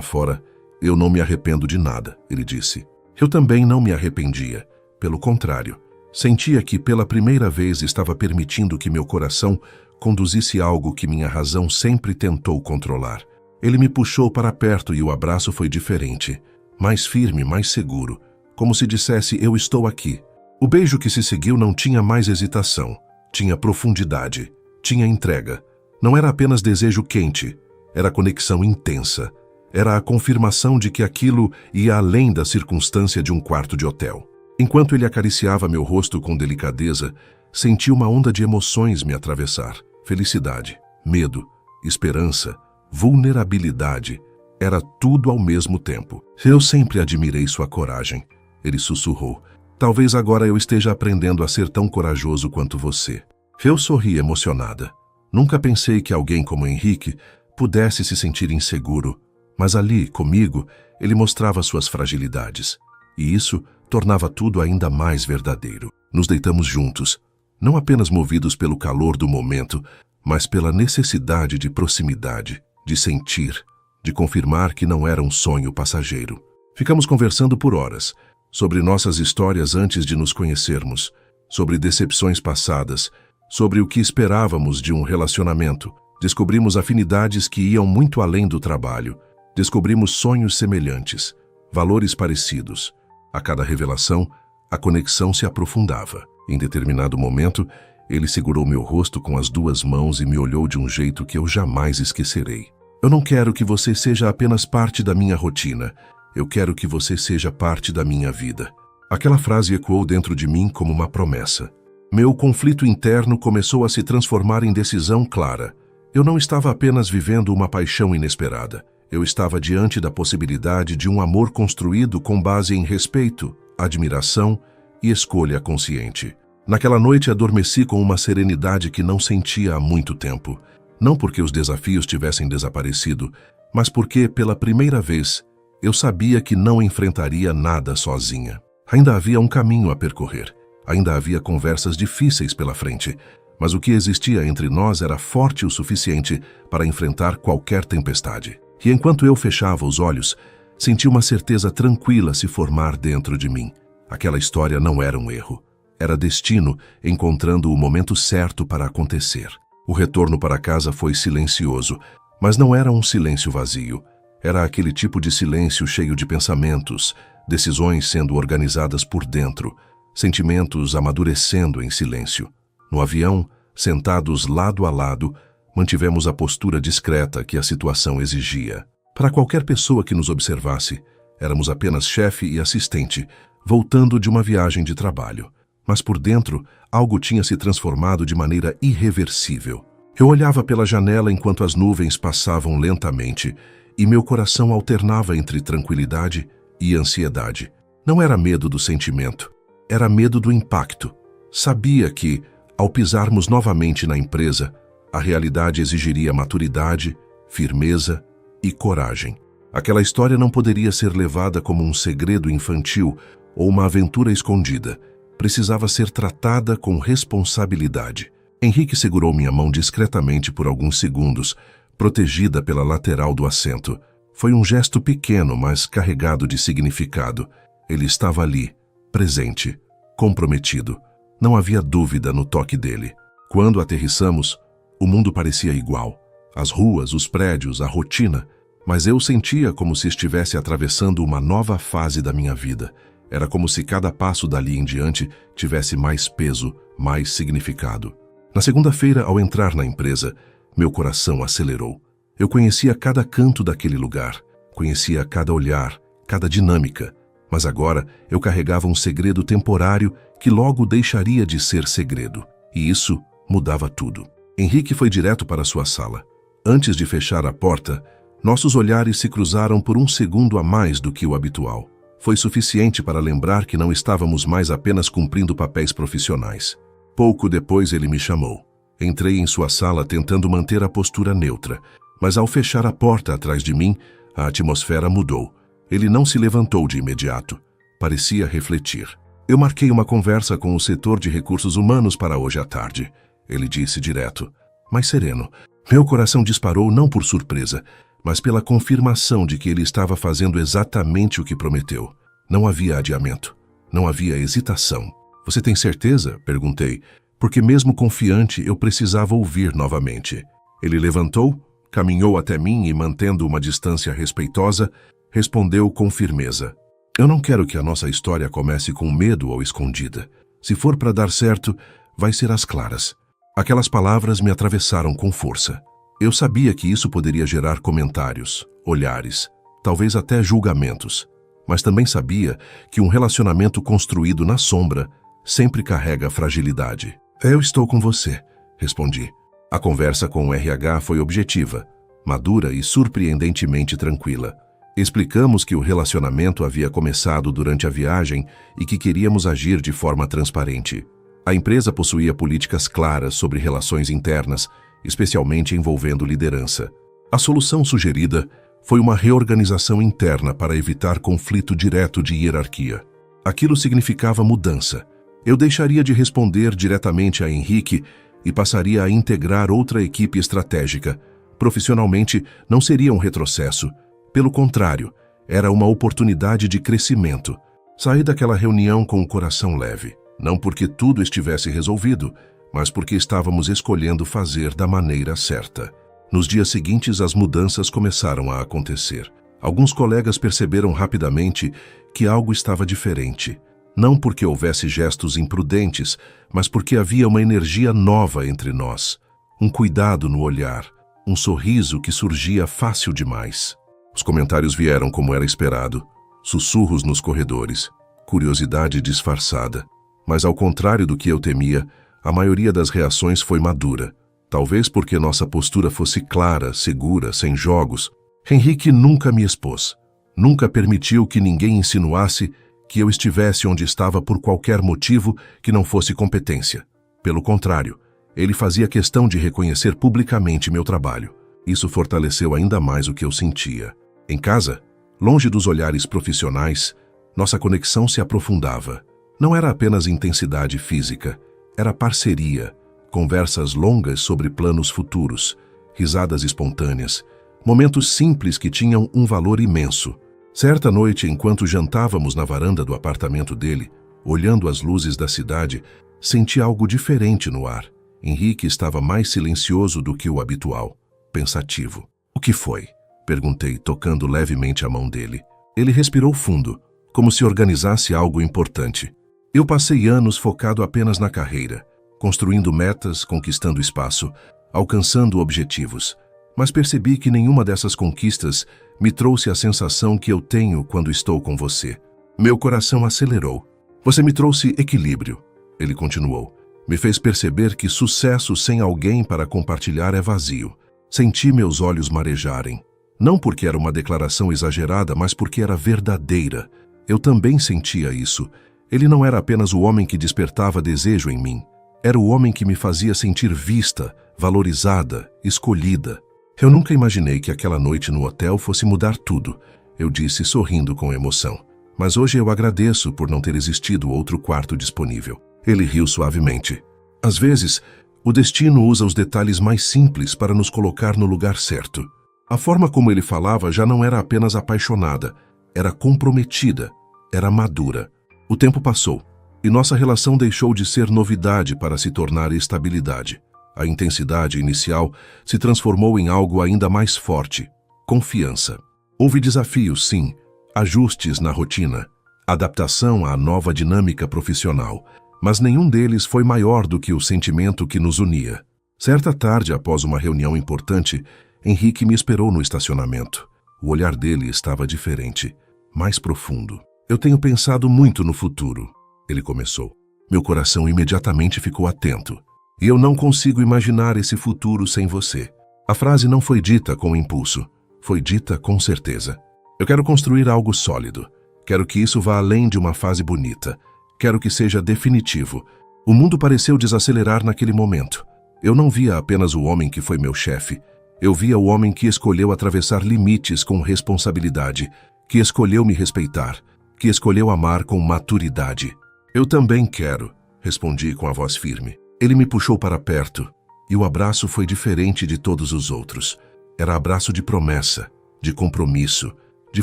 fora, eu não me arrependo de nada, ele disse. Eu também não me arrependia. Pelo contrário, sentia que pela primeira vez estava permitindo que meu coração conduzisse algo que minha razão sempre tentou controlar. Ele me puxou para perto e o abraço foi diferente, mais firme, mais seguro, como se dissesse: eu estou aqui. O beijo que se seguiu não tinha mais hesitação, tinha profundidade, tinha entrega. Não era apenas desejo quente, era conexão intensa. Era a confirmação de que aquilo ia além da circunstância de um quarto de hotel. Enquanto ele acariciava meu rosto com delicadeza, senti uma onda de emoções me atravessar. Felicidade, medo, esperança, vulnerabilidade. Era tudo ao mesmo tempo. Eu sempre admirei sua coragem, ele sussurrou. Talvez agora eu esteja aprendendo a ser tão corajoso quanto você. Eu sorri emocionada. Nunca pensei que alguém como Henrique pudesse se sentir inseguro, mas ali, comigo, ele mostrava suas fragilidades. E isso tornava tudo ainda mais verdadeiro. Nos deitamos juntos, não apenas movidos pelo calor do momento, mas pela necessidade de proximidade, de sentir, de confirmar que não era um sonho passageiro. Ficamos conversando por horas, sobre nossas histórias antes de nos conhecermos, sobre decepções passadas, sobre o que esperávamos de um relacionamento. Descobrimos afinidades que iam muito além do trabalho. Descobrimos sonhos semelhantes, valores parecidos. A cada revelação, a conexão se aprofundava. Em determinado momento, ele segurou meu rosto com as duas mãos e me olhou de um jeito que eu jamais esquecerei. Eu não quero que você seja apenas parte da minha rotina. Eu quero que você seja parte da minha vida. Aquela frase ecoou dentro de mim como uma promessa. Meu conflito interno começou a se transformar em decisão clara. Eu não estava apenas vivendo uma paixão inesperada. Eu estava diante da possibilidade de um amor construído com base em respeito, admiração e escolha consciente. Naquela noite adormeci com uma serenidade que não sentia há muito tempo. Não porque os desafios tivessem desaparecido, mas porque, pela primeira vez, eu sabia que não enfrentaria nada sozinha. Ainda havia um caminho a percorrer. Ainda havia conversas difíceis pela frente, mas o que existia entre nós era forte o suficiente para enfrentar qualquer tempestade. E enquanto eu fechava os olhos, senti uma certeza tranquila se formar dentro de mim. Aquela história não era um erro. Era destino encontrando o momento certo para acontecer. O retorno para casa foi silencioso, mas não era um silêncio vazio. Era aquele tipo de silêncio cheio de pensamentos, decisões sendo organizadas por dentro, sentimentos amadurecendo em silêncio. No avião, sentados lado a lado, mantivemos a postura discreta que a situação exigia. Para qualquer pessoa que nos observasse, éramos apenas chefe e assistente, voltando de uma viagem de trabalho. Mas por dentro, algo tinha se transformado de maneira irreversível. Eu olhava pela janela enquanto as nuvens passavam lentamente e meu coração alternava entre tranquilidade e ansiedade. Não era medo do sentimento, era medo do impacto. Sabia que, ao pisarmos novamente na empresa, a realidade exigiria maturidade, firmeza e coragem. Aquela história não poderia ser levada como um segredo infantil ou uma aventura escondida. Precisava ser tratada com responsabilidade. Henrique segurou minha mão discretamente por alguns segundos, protegida pela lateral do assento. Foi um gesto pequeno, mas carregado de significado. Ele estava ali, presente, comprometido. Não havia dúvida no toque dele. Quando aterrissamos, o mundo parecia igual. As ruas, os prédios, a rotina. Mas eu sentia como se estivesse atravessando uma nova fase da minha vida. Era como se cada passo dali em diante tivesse mais peso, mais significado. Na segunda-feira, ao entrar na empresa, meu coração acelerou. Eu conhecia cada canto daquele lugar, conhecia cada olhar, cada dinâmica. Mas agora eu carregava um segredo temporário que logo deixaria de ser segredo. E isso mudava tudo. Henrique foi direto para sua sala. Antes de fechar a porta, nossos olhares se cruzaram por um segundo a mais do que o habitual. Foi suficiente para lembrar que não estávamos mais apenas cumprindo papéis profissionais. Pouco depois ele me chamou. Entrei em sua sala tentando manter a postura neutra, mas ao fechar a porta atrás de mim, a atmosfera mudou. Ele não se levantou de imediato. Parecia refletir. Eu marquei uma conversa com o setor de recursos humanos para hoje à tarde. Ele disse direto. mais sereno. Meu coração disparou não por surpresa, mas pela confirmação de que ele estava fazendo exatamente o que prometeu. Não havia adiamento. Não havia hesitação. Você tem certeza? Perguntei, porque mesmo confiante eu precisava ouvir novamente. Ele levantou, caminhou até mim e, mantendo uma distância respeitosa, respondeu com firmeza. Eu não quero que a nossa história comece com medo ou escondida. Se for para dar certo, vai ser às claras. Aquelas palavras me atravessaram com força. Eu sabia que isso poderia gerar comentários, olhares, talvez até julgamentos. Mas também sabia que um relacionamento construído na sombra sempre carrega fragilidade. Eu estou com você, respondi. A conversa com o RH foi objetiva, madura e surpreendentemente tranquila. Explicamos que o relacionamento havia começado durante a viagem e que queríamos agir de forma transparente. A empresa possuía políticas claras sobre relações internas, especialmente envolvendo liderança. A solução sugerida foi uma reorganização interna para evitar conflito direto de hierarquia. Aquilo significava mudança. Eu deixaria de responder diretamente a Henrique e passaria a integrar outra equipe estratégica. Profissionalmente, não seria um retrocesso. Pelo contrário, era uma oportunidade de crescimento. Saí daquela reunião com o coração leve. Não porque tudo estivesse resolvido, mas porque estávamos escolhendo fazer da maneira certa. Nos dias seguintes, as mudanças começaram a acontecer. Alguns colegas perceberam rapidamente que algo estava diferente. Não porque houvesse gestos imprudentes, mas porque havia uma energia nova entre nós. Um cuidado no olhar, um sorriso que surgia fácil demais. Os comentários vieram como era esperado. Sussurros nos corredores, curiosidade disfarçada. Mas ao contrário do que eu temia, a maioria das reações foi madura. Talvez porque nossa postura fosse clara, segura, sem jogos. Henrique nunca me expôs. Nunca permitiu que ninguém insinuasse que eu estivesse onde estava por qualquer motivo que não fosse competência. Pelo contrário, ele fazia questão de reconhecer publicamente meu trabalho. Isso fortaleceu ainda mais o que eu sentia. Em casa, longe dos olhares profissionais, nossa conexão se aprofundava. Não era apenas intensidade física, era parceria, conversas longas sobre planos futuros, risadas espontâneas, momentos simples que tinham um valor imenso. Certa noite, enquanto jantávamos na varanda do apartamento dele, olhando as luzes da cidade, senti algo diferente no ar. Henrique estava mais silencioso do que o habitual, pensativo. O que foi? Perguntei, tocando levemente a mão dele. Ele respirou fundo, como se organizasse algo importante. Eu passei anos focado apenas na carreira, construindo metas, conquistando espaço, alcançando objetivos. Mas percebi que nenhuma dessas conquistas me trouxe a sensação que eu tenho quando estou com você. Meu coração acelerou. Você me trouxe equilíbrio, ele continuou. Me fez perceber que sucesso sem alguém para compartilhar é vazio. Senti meus olhos marejarem. Não porque era uma declaração exagerada, mas porque era verdadeira. Eu também sentia isso. Ele não era apenas o homem que despertava desejo em mim. Era o homem que me fazia sentir vista, valorizada, escolhida. Eu nunca imaginei que aquela noite no hotel fosse mudar tudo, eu disse sorrindo com emoção. Mas hoje eu agradeço por não ter existido outro quarto disponível. Ele riu suavemente. Às vezes, o destino usa os detalhes mais simples para nos colocar no lugar certo. A forma como ele falava já não era apenas apaixonada, era comprometida, era madura. O tempo passou, e nossa relação deixou de ser novidade para se tornar estabilidade. A intensidade inicial se transformou em algo ainda mais forte, confiança. Houve desafios, sim, ajustes na rotina, adaptação à nova dinâmica profissional, mas nenhum deles foi maior do que o sentimento que nos unia. Certa tarde, após uma reunião importante, Henrique me esperou no estacionamento. O olhar dele estava diferente, mais profundo. Eu tenho pensado muito no futuro, ele começou. Meu coração imediatamente ficou atento. E eu não consigo imaginar esse futuro sem você. A frase não foi dita com impulso, foi dita com certeza. Eu quero construir algo sólido. Quero que isso vá além de uma fase bonita. Quero que seja definitivo. O mundo pareceu desacelerar naquele momento. Eu não via apenas o homem que foi meu chefe. Eu via o homem que escolheu atravessar limites com responsabilidade, que escolheu me respeitar, que escolheu amar com maturidade. Eu também quero, respondi com a voz firme. Ele me puxou para perto. E o abraço foi diferente de todos os outros. Era abraço de promessa, de compromisso, de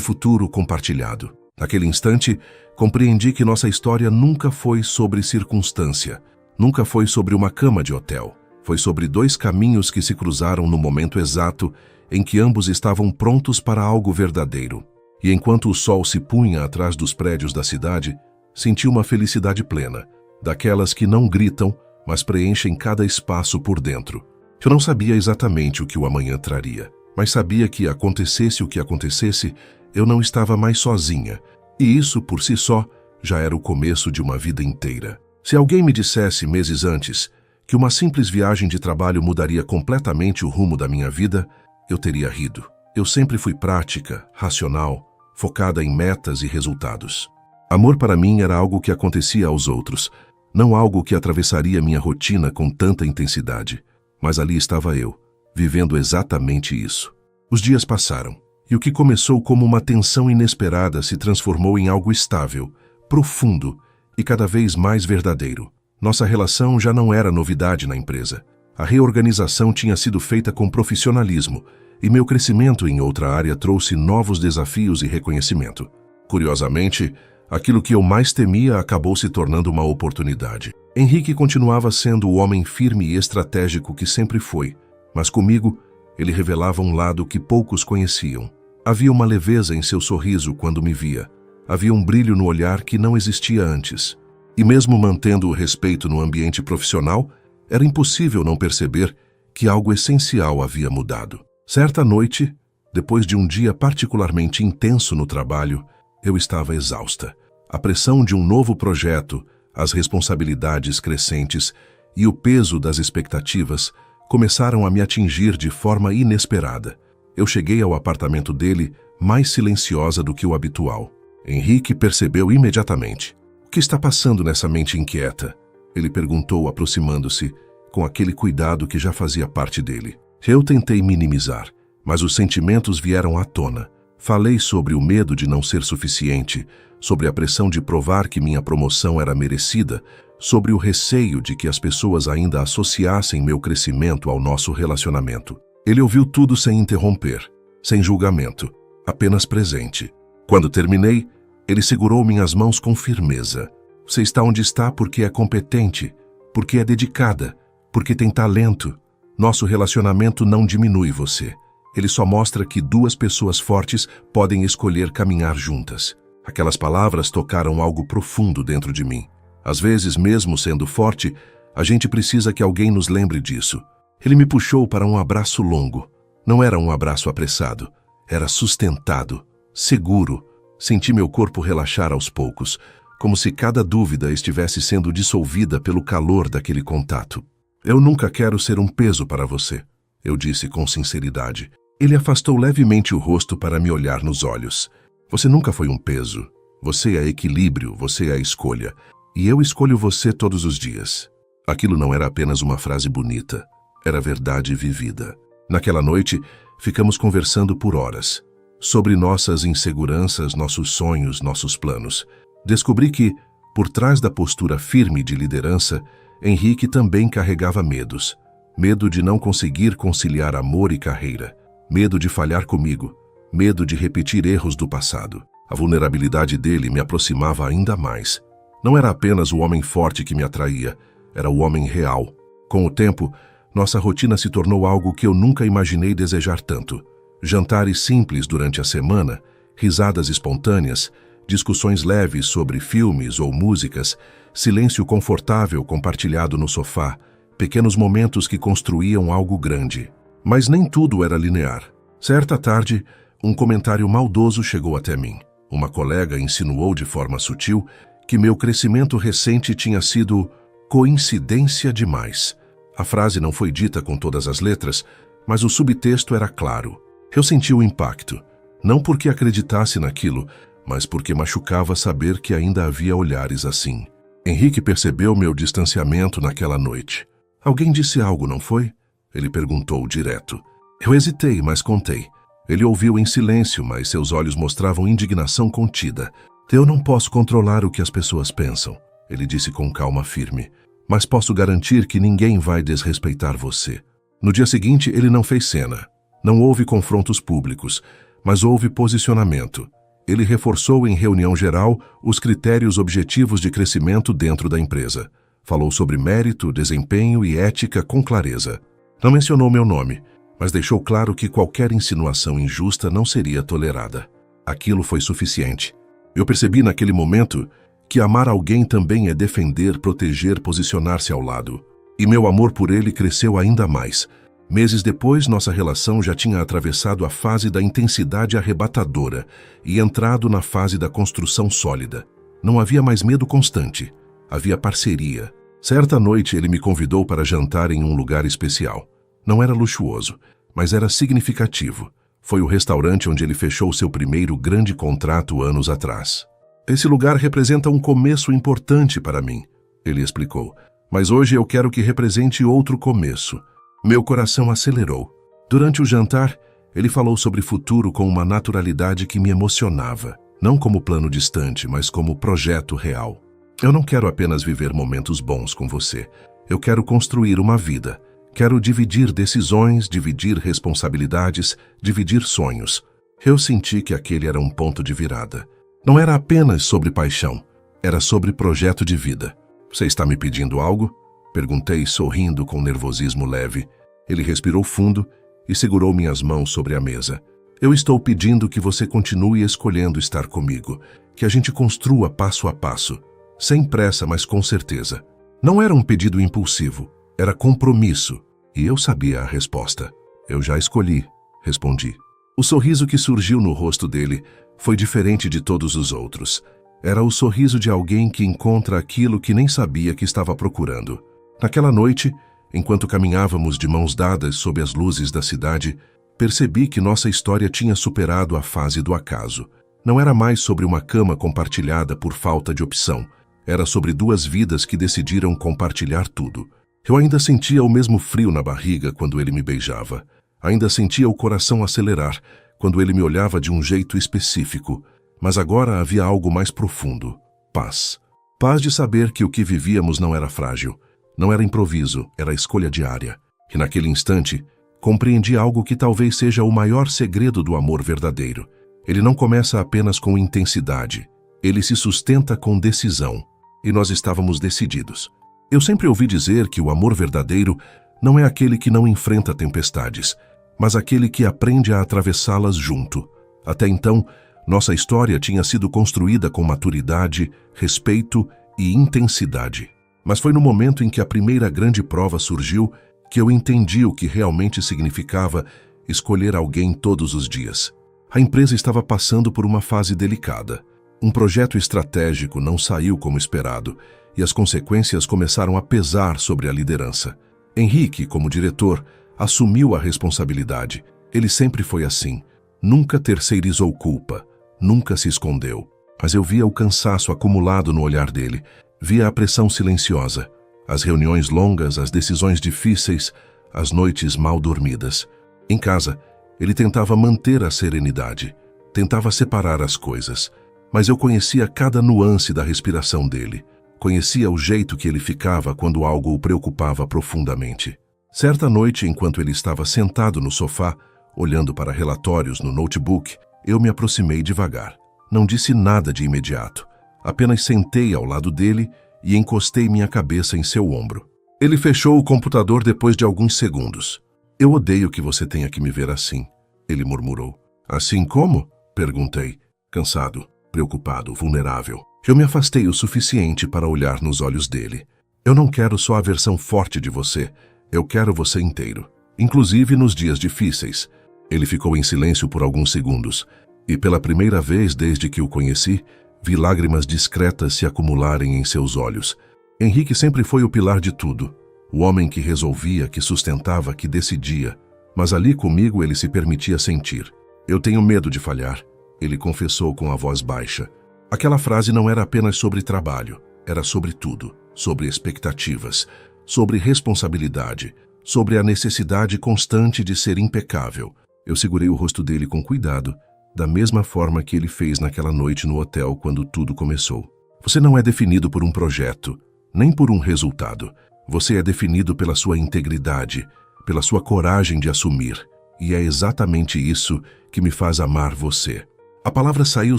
futuro compartilhado. Naquele instante, compreendi que nossa história nunca foi sobre circunstância, nunca foi sobre uma cama de hotel. Foi sobre dois caminhos que se cruzaram no momento exato em que ambos estavam prontos para algo verdadeiro. E enquanto o sol se punha atrás dos prédios da cidade, senti uma felicidade plena, daquelas que não gritam, mas preenchem cada espaço por dentro. Eu não sabia exatamente o que o amanhã traria, mas sabia que acontecesse o que acontecesse, eu não estava mais sozinha, e isso, por si só, já era o começo de uma vida inteira. Se alguém me dissesse meses antes que uma simples viagem de trabalho mudaria completamente o rumo da minha vida, eu teria rido. Eu sempre fui prática, racional, focada em metas e resultados. Amor para mim era algo que acontecia aos outros, não algo que atravessaria minha rotina com tanta intensidade. Mas ali estava eu, vivendo exatamente isso. Os dias passaram, e o que começou como uma tensão inesperada se transformou em algo estável, profundo e cada vez mais verdadeiro. Nossa relação já não era novidade na empresa. A reorganização tinha sido feita com profissionalismo, e meu crescimento em outra área trouxe novos desafios e reconhecimento. Curiosamente, aquilo que eu mais temia acabou se tornando uma oportunidade. Henrique continuava sendo o homem firme e estratégico que sempre foi, mas comigo, ele revelava um lado que poucos conheciam. Havia uma leveza em seu sorriso quando me via. Havia um brilho no olhar que não existia antes. E mesmo mantendo o respeito no ambiente profissional, era impossível não perceber que algo essencial havia mudado. Certa noite, depois de um dia particularmente intenso no trabalho, eu estava exausta. A pressão de um novo projeto, as responsabilidades crescentes e o peso das expectativas começaram a me atingir de forma inesperada. Eu cheguei ao apartamento dele mais silenciosa do que o habitual. Henrique percebeu imediatamente. "O que está passando nessa mente inquieta?" Ele perguntou, aproximando-se, com aquele cuidado que já fazia parte dele. Eu tentei minimizar, mas os sentimentos vieram à tona. Falei sobre o medo de não ser suficiente, sobre a pressão de provar que minha promoção era merecida, sobre o receio de que as pessoas ainda associassem meu crescimento ao nosso relacionamento. Ele ouviu tudo sem interromper, sem julgamento, apenas presente. Quando terminei, ele segurou minhas mãos com firmeza. "Você está onde está porque é competente, porque é dedicada, porque tem talento. Nosso relacionamento não diminui você. Ele só mostra que duas pessoas fortes podem escolher caminhar juntas." Aquelas palavras tocaram algo profundo dentro de mim. Às vezes, mesmo sendo forte, a gente precisa que alguém nos lembre disso. Ele me puxou para um abraço longo. Não era um abraço apressado. Era sustentado, seguro. Senti meu corpo relaxar aos poucos, como se cada dúvida estivesse sendo dissolvida pelo calor daquele contato. "Eu nunca quero ser um peso para você", eu disse com sinceridade. Ele afastou levemente o rosto para me olhar nos olhos. "Você nunca foi um peso. Você é equilíbrio, você é a escolha. E eu escolho você todos os dias." Aquilo não era apenas uma frase bonita. Era verdade vivida. Naquela noite, ficamos conversando por horas. Sobre nossas inseguranças, nossos sonhos, nossos planos. Descobri que, por trás da postura firme de liderança, Henrique também carregava medos. Medo de não conseguir conciliar amor e carreira. Medo de falhar comigo. Medo de repetir erros do passado. A vulnerabilidade dele me aproximava ainda mais. Não era apenas o homem forte que me atraía, era o homem real. Com o tempo, nossa rotina se tornou algo que eu nunca imaginei desejar tanto. Jantares simples durante a semana, risadas espontâneas, discussões leves sobre filmes ou músicas, silêncio confortável compartilhado no sofá, pequenos momentos que construíam algo grande. Mas nem tudo era linear. Certa tarde, um comentário maldoso chegou até mim. Uma colega insinuou de forma sutil que meu crescimento recente tinha sido coincidência demais. A frase não foi dita com todas as letras, mas o subtexto era claro. Eu senti o impacto, não porque acreditasse naquilo, mas porque machucava saber que ainda havia olhares assim. Henrique percebeu meu distanciamento naquela noite. "Alguém disse algo, não foi?" Ele perguntou direto. Eu hesitei, mas contei. Ele ouviu em silêncio, mas seus olhos mostravam indignação contida. "Eu não posso controlar o que as pessoas pensam", ele disse com calma firme. mas posso garantir que ninguém vai desrespeitar você. No dia seguinte, ele não fez cena. Não houve confrontos públicos, mas houve posicionamento. Ele reforçou em reunião geral os critérios objetivos de crescimento dentro da empresa. Falou sobre mérito, desempenho e ética com clareza. Não mencionou meu nome, mas deixou claro que qualquer insinuação injusta não seria tolerada. Aquilo foi suficiente. Eu percebi naquele momento que amar alguém também é defender, proteger, posicionar-se ao lado. E meu amor por ele cresceu ainda mais. Meses depois, nossa relação já tinha atravessado a fase da intensidade arrebatadora e entrado na fase da construção sólida. Não havia mais medo constante. Havia parceria. Certa noite, ele me convidou para jantar em um lugar especial. Não era luxuoso, mas era significativo. Foi o restaurante onde ele fechou seu primeiro grande contrato anos atrás. Esse lugar representa um começo importante para mim, ele explicou. Mas hoje eu quero que represente outro começo. Meu coração acelerou. Durante o jantar, ele falou sobre futuro com uma naturalidade que me emocionava. Não como plano distante, mas como projeto real. Eu não quero apenas viver momentos bons com você. Eu quero construir uma vida. Quero dividir decisões, dividir responsabilidades, dividir sonhos. Eu senti que aquele era um ponto de virada. Não era apenas sobre paixão, era sobre projeto de vida. Você está me pedindo algo? Perguntei, sorrindo com nervosismo leve. Ele respirou fundo e segurou minhas mãos sobre a mesa. Eu estou pedindo que você continue escolhendo estar comigo, que a gente construa passo a passo, sem pressa, mas com certeza. Não era um pedido impulsivo, era compromisso, e eu sabia a resposta. Eu já escolhi, respondi. O sorriso que surgiu no rosto dele foi diferente de todos os outros. Era o sorriso de alguém que encontra aquilo que nem sabia que estava procurando. Naquela noite, enquanto caminhávamos de mãos dadas sob as luzes da cidade, percebi que nossa história tinha superado a fase do acaso. Não era mais sobre uma cama compartilhada por falta de opção. Era sobre duas vidas que decidiram compartilhar tudo. Eu ainda sentia o mesmo frio na barriga quando ele me beijava. Ainda sentia o coração acelerar quando ele me olhava de um jeito específico. Mas agora havia algo mais profundo. Paz. Paz de saber que o que vivíamos não era frágil. Não era improviso, era escolha diária. E naquele instante, compreendi algo que talvez seja o maior segredo do amor verdadeiro. Ele não começa apenas com intensidade. Ele se sustenta com decisão. E nós estávamos decididos. Eu sempre ouvi dizer que o amor verdadeiro não é aquele que não enfrenta tempestades, mas aquele que aprende a atravessá-las junto. Até então, nossa história tinha sido construída com maturidade, respeito e intensidade. Mas foi no momento em que a primeira grande prova surgiu que eu entendi o que realmente significava escolher alguém todos os dias. A empresa estava passando por uma fase delicada. Um projeto estratégico não saiu como esperado e as consequências começaram a pesar sobre a liderança. Henrique, como diretor, assumiu a responsabilidade. Ele sempre foi assim. Nunca terceirizou culpa. Nunca se escondeu. Mas eu via o cansaço acumulado no olhar dele. Via a pressão silenciosa. As reuniões longas, as decisões difíceis, as noites mal dormidas. Em casa, ele tentava manter a serenidade. Tentava separar as coisas. Mas eu conhecia cada nuance da respiração dele. Conhecia o jeito que ele ficava quando algo o preocupava profundamente. Certa noite, enquanto ele estava sentado no sofá, olhando para relatórios no notebook, eu me aproximei devagar. Não disse nada de imediato. Apenas sentei ao lado dele e encostei minha cabeça em seu ombro. Ele fechou o computador depois de alguns segundos. Eu odeio que você tenha que me ver assim, ele murmurou. Assim como? Perguntei, cansado, preocupado, vulnerável. Eu me afastei o suficiente para olhar nos olhos dele. Eu não quero só a versão forte de você. Eu quero você inteiro, inclusive nos dias difíceis. Ele ficou em silêncio por alguns segundos, e pela primeira vez desde que o conheci, vi lágrimas discretas se acumularem em seus olhos. Henrique sempre foi o pilar de tudo, o homem que resolvia, que sustentava, que decidia. Mas ali comigo ele se permitia sentir. Eu tenho medo de falhar, ele confessou com a voz baixa. Aquela frase não era apenas sobre trabalho, era sobre tudo, sobre expectativas, sobre responsabilidade, sobre a necessidade constante de ser impecável. Eu segurei o rosto dele com cuidado, da mesma forma que ele fez naquela noite no hotel quando tudo começou. Você não é definido por um projeto, nem por um resultado. Você é definido pela sua integridade, pela sua coragem de assumir. E é exatamente isso que me faz amar você. A palavra saiu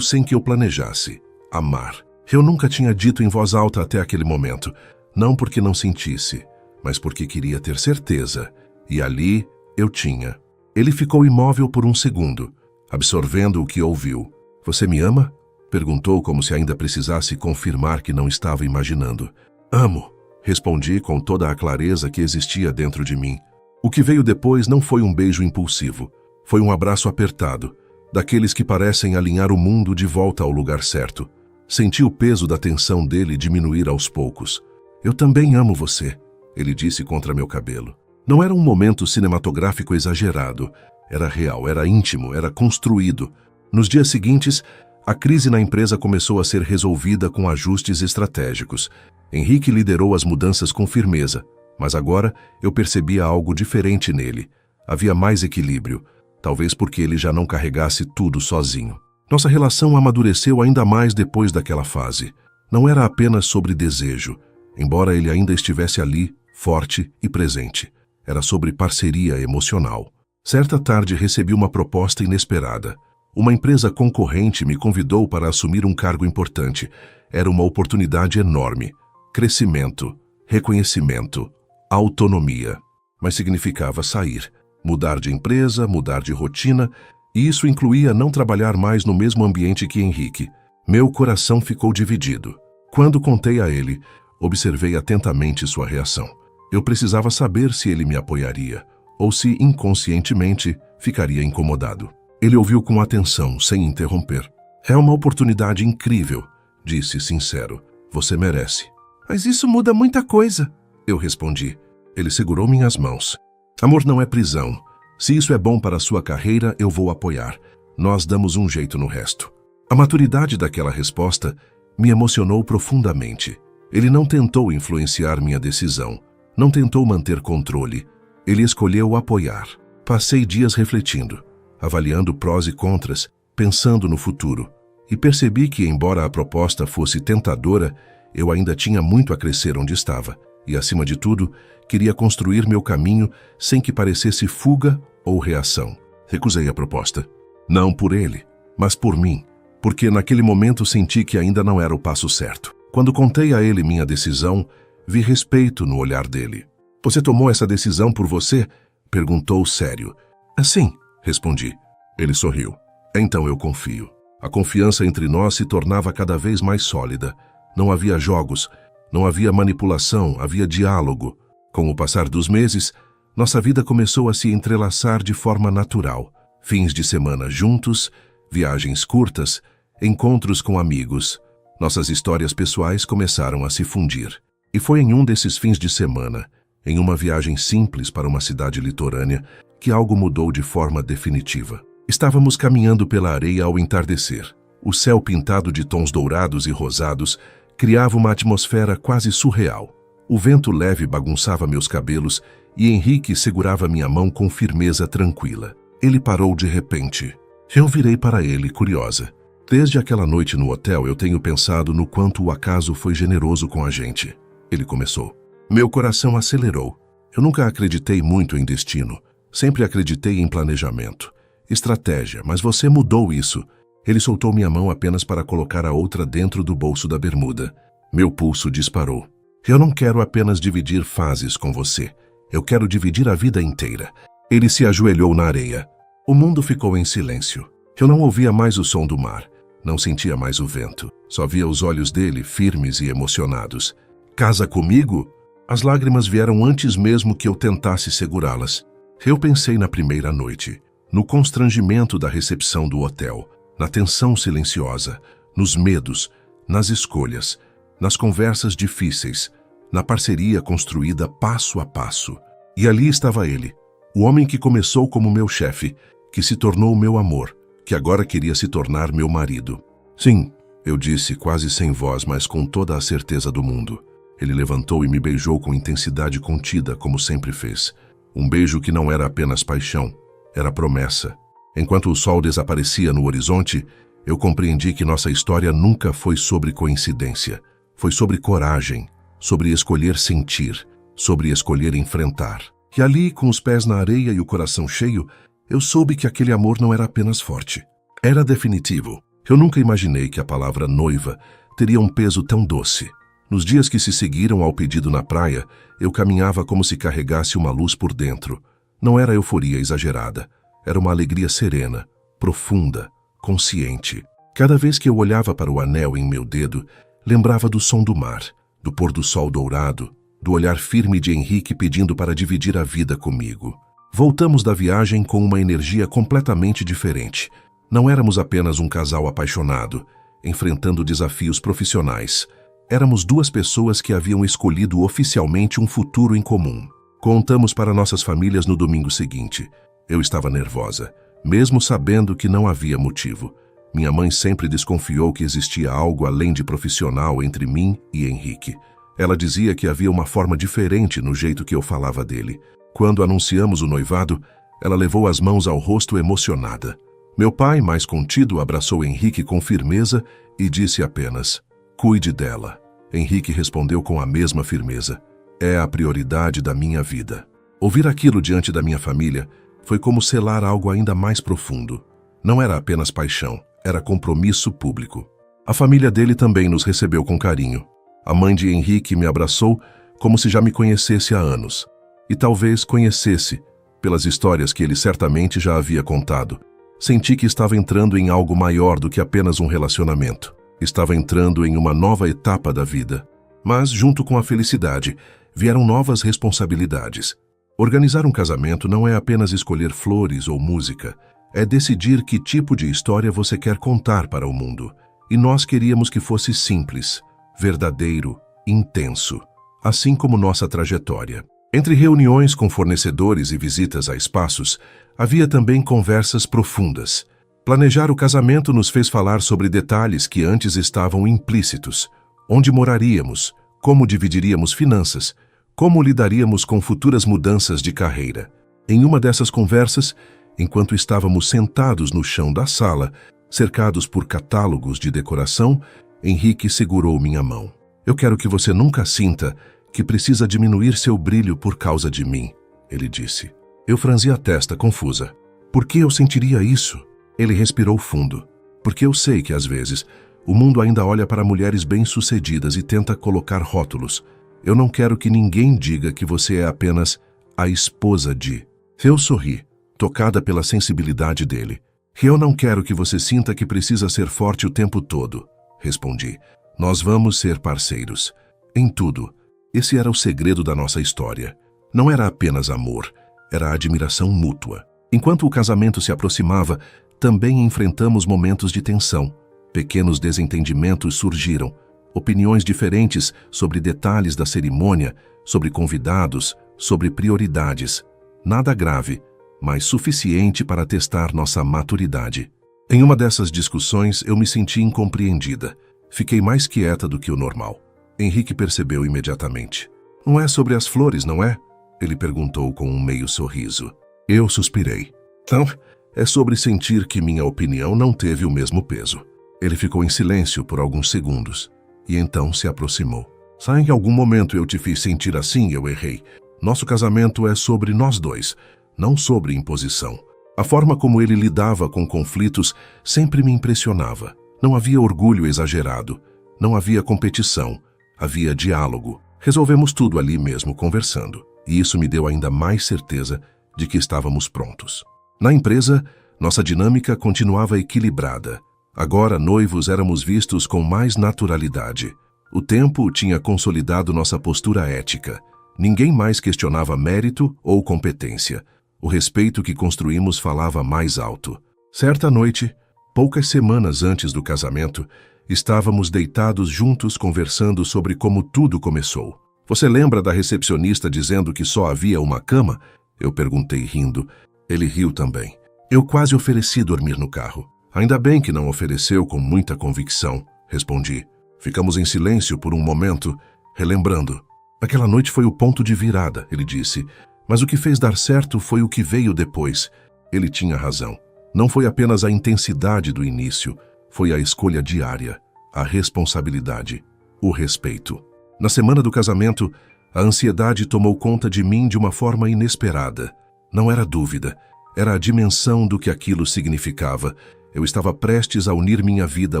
sem que eu planejasse. Amar. Eu nunca tinha dito em voz alta até aquele momento. Não porque não sentisse, mas porque queria ter certeza. E ali eu tinha. Ele ficou imóvel por um segundo, absorvendo o que ouviu. Você me ama? Perguntou como se ainda precisasse confirmar que não estava imaginando. Amo, respondi com toda a clareza que existia dentro de mim. O que veio depois não foi um beijo impulsivo. Foi um abraço apertado, daqueles que parecem alinhar o mundo de volta ao lugar certo. Senti o peso da tensão dele diminuir aos poucos. Eu também amo você, ele disse contra meu cabelo. Não era um momento cinematográfico exagerado. Era real, era íntimo, era construído. Nos dias seguintes, a crise na empresa começou a ser resolvida com ajustes estratégicos. Henrique liderou as mudanças com firmeza, mas agora eu percebia algo diferente nele. Havia mais equilíbrio, talvez porque ele já não carregasse tudo sozinho. Nossa relação amadureceu ainda mais depois daquela fase. Não era apenas sobre desejo, embora ele ainda estivesse ali, forte e presente. Era sobre parceria emocional. Certa tarde recebi uma proposta inesperada. Uma empresa concorrente me convidou para assumir um cargo importante. Era uma oportunidade enorme. Crescimento, reconhecimento, autonomia. Mas significava sair, mudar de empresa, mudar de rotina, e isso incluía não trabalhar mais no mesmo ambiente que Henrique. Meu coração ficou dividido. Quando contei a ele, observei atentamente sua reação. Eu precisava saber se ele me apoiaria, ou se, inconscientemente, ficaria incomodado. Ele ouviu com atenção, sem interromper. É uma oportunidade incrível, disse sincero. Você merece. Mas isso muda muita coisa, eu respondi. Ele segurou minhas mãos. Amor não é prisão. Se isso é bom para a sua carreira, eu vou apoiar. Nós damos um jeito no resto. A maturidade daquela resposta me emocionou profundamente. Ele não tentou influenciar minha decisão. Não tentou manter controle. Ele escolheu apoiar. Passei dias refletindo, avaliando prós e contras, pensando no futuro. E percebi que, embora a proposta fosse tentadora, eu ainda tinha muito a crescer onde estava. E, acima de tudo, queria construir meu caminho sem que parecesse fuga ou reação. Recusei a proposta. Não por ele, mas por mim. Porque naquele momento senti que ainda não era o passo certo. Quando contei a ele minha decisão, vi respeito no olhar dele. Você tomou essa decisão por você? Perguntou sério. Sim, respondi. Ele sorriu. Então eu confio. A confiança entre nós se tornava cada vez mais sólida. Não havia jogos, não havia manipulação, havia diálogo. Com o passar dos meses, nossa vida começou a se entrelaçar de forma natural. Fins de semana juntos, viagens curtas, encontros com amigos. Nossas histórias pessoais começaram a se fundir. E foi em um desses fins de semana, em uma viagem simples para uma cidade litorânea, que algo mudou de forma definitiva. Estávamos caminhando pela areia ao entardecer. O céu pintado de tons dourados e rosados criava uma atmosfera quase surreal. O vento leve bagunçava meus cabelos e Henrique segurava minha mão com firmeza tranquila. Ele parou de repente. Eu virei para ele, curiosa. Desde aquela noite no hotel, eu tenho pensado no quanto o acaso foi generoso com a gente. Ele começou. Meu coração acelerou. Eu nunca acreditei muito em destino. Sempre acreditei em planejamento, estratégia, mas você mudou isso. Ele soltou minha mão apenas para colocar a outra dentro do bolso da bermuda. Meu pulso disparou. Eu não quero apenas dividir fases com você. Eu quero dividir a vida inteira. Ele se ajoelhou na areia. O mundo ficou em silêncio. Eu não ouvia mais o som do mar. Não sentia mais o vento. Só via os olhos dele firmes e emocionados. Casa comigo? As lágrimas vieram antes mesmo que eu tentasse segurá-las. Eu pensei na primeira noite, no constrangimento da recepção do hotel, na tensão silenciosa, nos medos, nas escolhas, nas conversas difíceis, na parceria construída passo a passo. E ali estava ele, o homem que começou como meu chefe, que se tornou meu amor, que agora queria se tornar meu marido. Sim, eu disse quase sem voz, mas com toda a certeza do mundo. Ele levantou e me beijou com intensidade contida, como sempre fez. Um beijo que não era apenas paixão, era promessa. Enquanto o sol desaparecia no horizonte, eu compreendi que nossa história nunca foi sobre coincidência. Foi sobre coragem, sobre escolher sentir, sobre escolher enfrentar. E ali, com os pés na areia e o coração cheio, eu soube que aquele amor não era apenas forte. Era definitivo. Eu nunca imaginei que a palavra noiva teria um peso tão doce. Nos dias que se seguiram ao pedido na praia, eu caminhava como se carregasse uma luz por dentro. Não era euforia exagerada. Era uma alegria serena, profunda, consciente. Cada vez que eu olhava para o anel em meu dedo, lembrava do som do mar, do pôr do sol dourado, do olhar firme de Henrique pedindo para dividir a vida comigo. Voltamos da viagem com uma energia completamente diferente. Não éramos apenas um casal apaixonado, enfrentando desafios profissionais. Éramos duas pessoas que haviam escolhido oficialmente um futuro em comum. Contamos para nossas famílias no domingo seguinte. Eu estava nervosa, mesmo sabendo que não havia motivo. Minha mãe sempre desconfiou que existia algo além de profissional entre mim e Henrique. Ela dizia que havia uma forma diferente no jeito que eu falava dele. Quando anunciamos o noivado, ela levou as mãos ao rosto emocionada. Meu pai, mais contido, abraçou Henrique com firmeza e disse apenas: "Cuide dela." Henrique respondeu com a mesma firmeza: "É a prioridade da minha vida." Ouvir aquilo diante da minha família foi como selar algo ainda mais profundo. Não era apenas paixão, era compromisso público. A família dele também nos recebeu com carinho. A mãe de Henrique me abraçou como se já me conhecesse há anos. E talvez conhecesse, pelas histórias que ele certamente já havia contado. Senti que estava entrando em algo maior do que apenas um relacionamento. Estava entrando em uma nova etapa da vida. Mas, junto com a felicidade, vieram novas responsabilidades. Organizar um casamento não é apenas escolher flores ou música. É decidir que tipo de história você quer contar para o mundo. E nós queríamos que fosse simples, verdadeiro, intenso, assim como nossa trajetória. Entre reuniões com fornecedores e visitas a espaços, havia também conversas profundas. Planejar o casamento nos fez falar sobre detalhes que antes estavam implícitos. Onde moraríamos, como dividiríamos finanças, como lidaríamos com futuras mudanças de carreira. Em uma dessas conversas, enquanto estávamos sentados no chão da sala, cercados por catálogos de decoração, Henrique segurou minha mão. "Eu quero que você nunca sinta que precisa diminuir seu brilho por causa de mim", ele disse. Eu franzi a testa, confusa. Por que eu sentiria isso? Ele respirou fundo. Porque eu sei que, às vezes, o mundo ainda olha para mulheres bem-sucedidas e tenta colocar rótulos. Eu não quero que ninguém diga que você é apenas a esposa de... Eu sorri, tocada pela sensibilidade dele. "Eu não quero que você sinta que precisa ser forte o tempo todo", respondi. "Nós vamos ser parceiros. Em tudo." Esse era o segredo da nossa história. Não era apenas amor, era admiração mútua. Enquanto o casamento se aproximava, também enfrentamos momentos de tensão. Pequenos desentendimentos surgiram, opiniões diferentes sobre detalhes da cerimônia, sobre convidados, sobre prioridades. Nada grave, mas suficiente para testar nossa maturidade. Em uma dessas discussões, eu me senti incompreendida. Fiquei mais quieta do que o normal. Henrique percebeu imediatamente. "Não é sobre as flores, não é?" Ele perguntou com um meio sorriso. Eu suspirei. "Não, é sobre sentir que minha opinião não teve o mesmo peso." Ele ficou em silêncio por alguns segundos, e então se aproximou. "Se em algum momento eu te fiz sentir assim, eu errei. Nosso casamento é sobre nós dois, não sobre imposição." A forma como ele lidava com conflitos sempre me impressionava. Não havia orgulho exagerado, não havia competição. Havia diálogo. Resolvemos tudo ali mesmo conversando, e isso me deu ainda mais certeza de que estávamos prontos. Na empresa, nossa dinâmica continuava equilibrada. Agora, noivos, éramos vistos com mais naturalidade. O tempo tinha consolidado nossa postura ética. Ninguém mais questionava mérito ou competência. O respeito que construímos falava mais alto. Certa noite, poucas semanas antes do casamento, estávamos deitados juntos conversando sobre como tudo começou. "Você lembra da recepcionista dizendo que só havia uma cama?" Eu perguntei rindo. Ele riu também. "Eu quase ofereci dormir no carro." "Ainda bem que não ofereceu com muita convicção", respondi. Ficamos em silêncio por um momento, relembrando. "Aquela noite foi o ponto de virada", ele disse. "Mas o que fez dar certo foi o que veio depois." Ele tinha razão. Não foi apenas a intensidade do início, foi a escolha diária, a responsabilidade, o respeito. Na semana do casamento, a ansiedade tomou conta de mim de uma forma inesperada. Não era dúvida, era a dimensão do que aquilo significava. Eu estava prestes a unir minha vida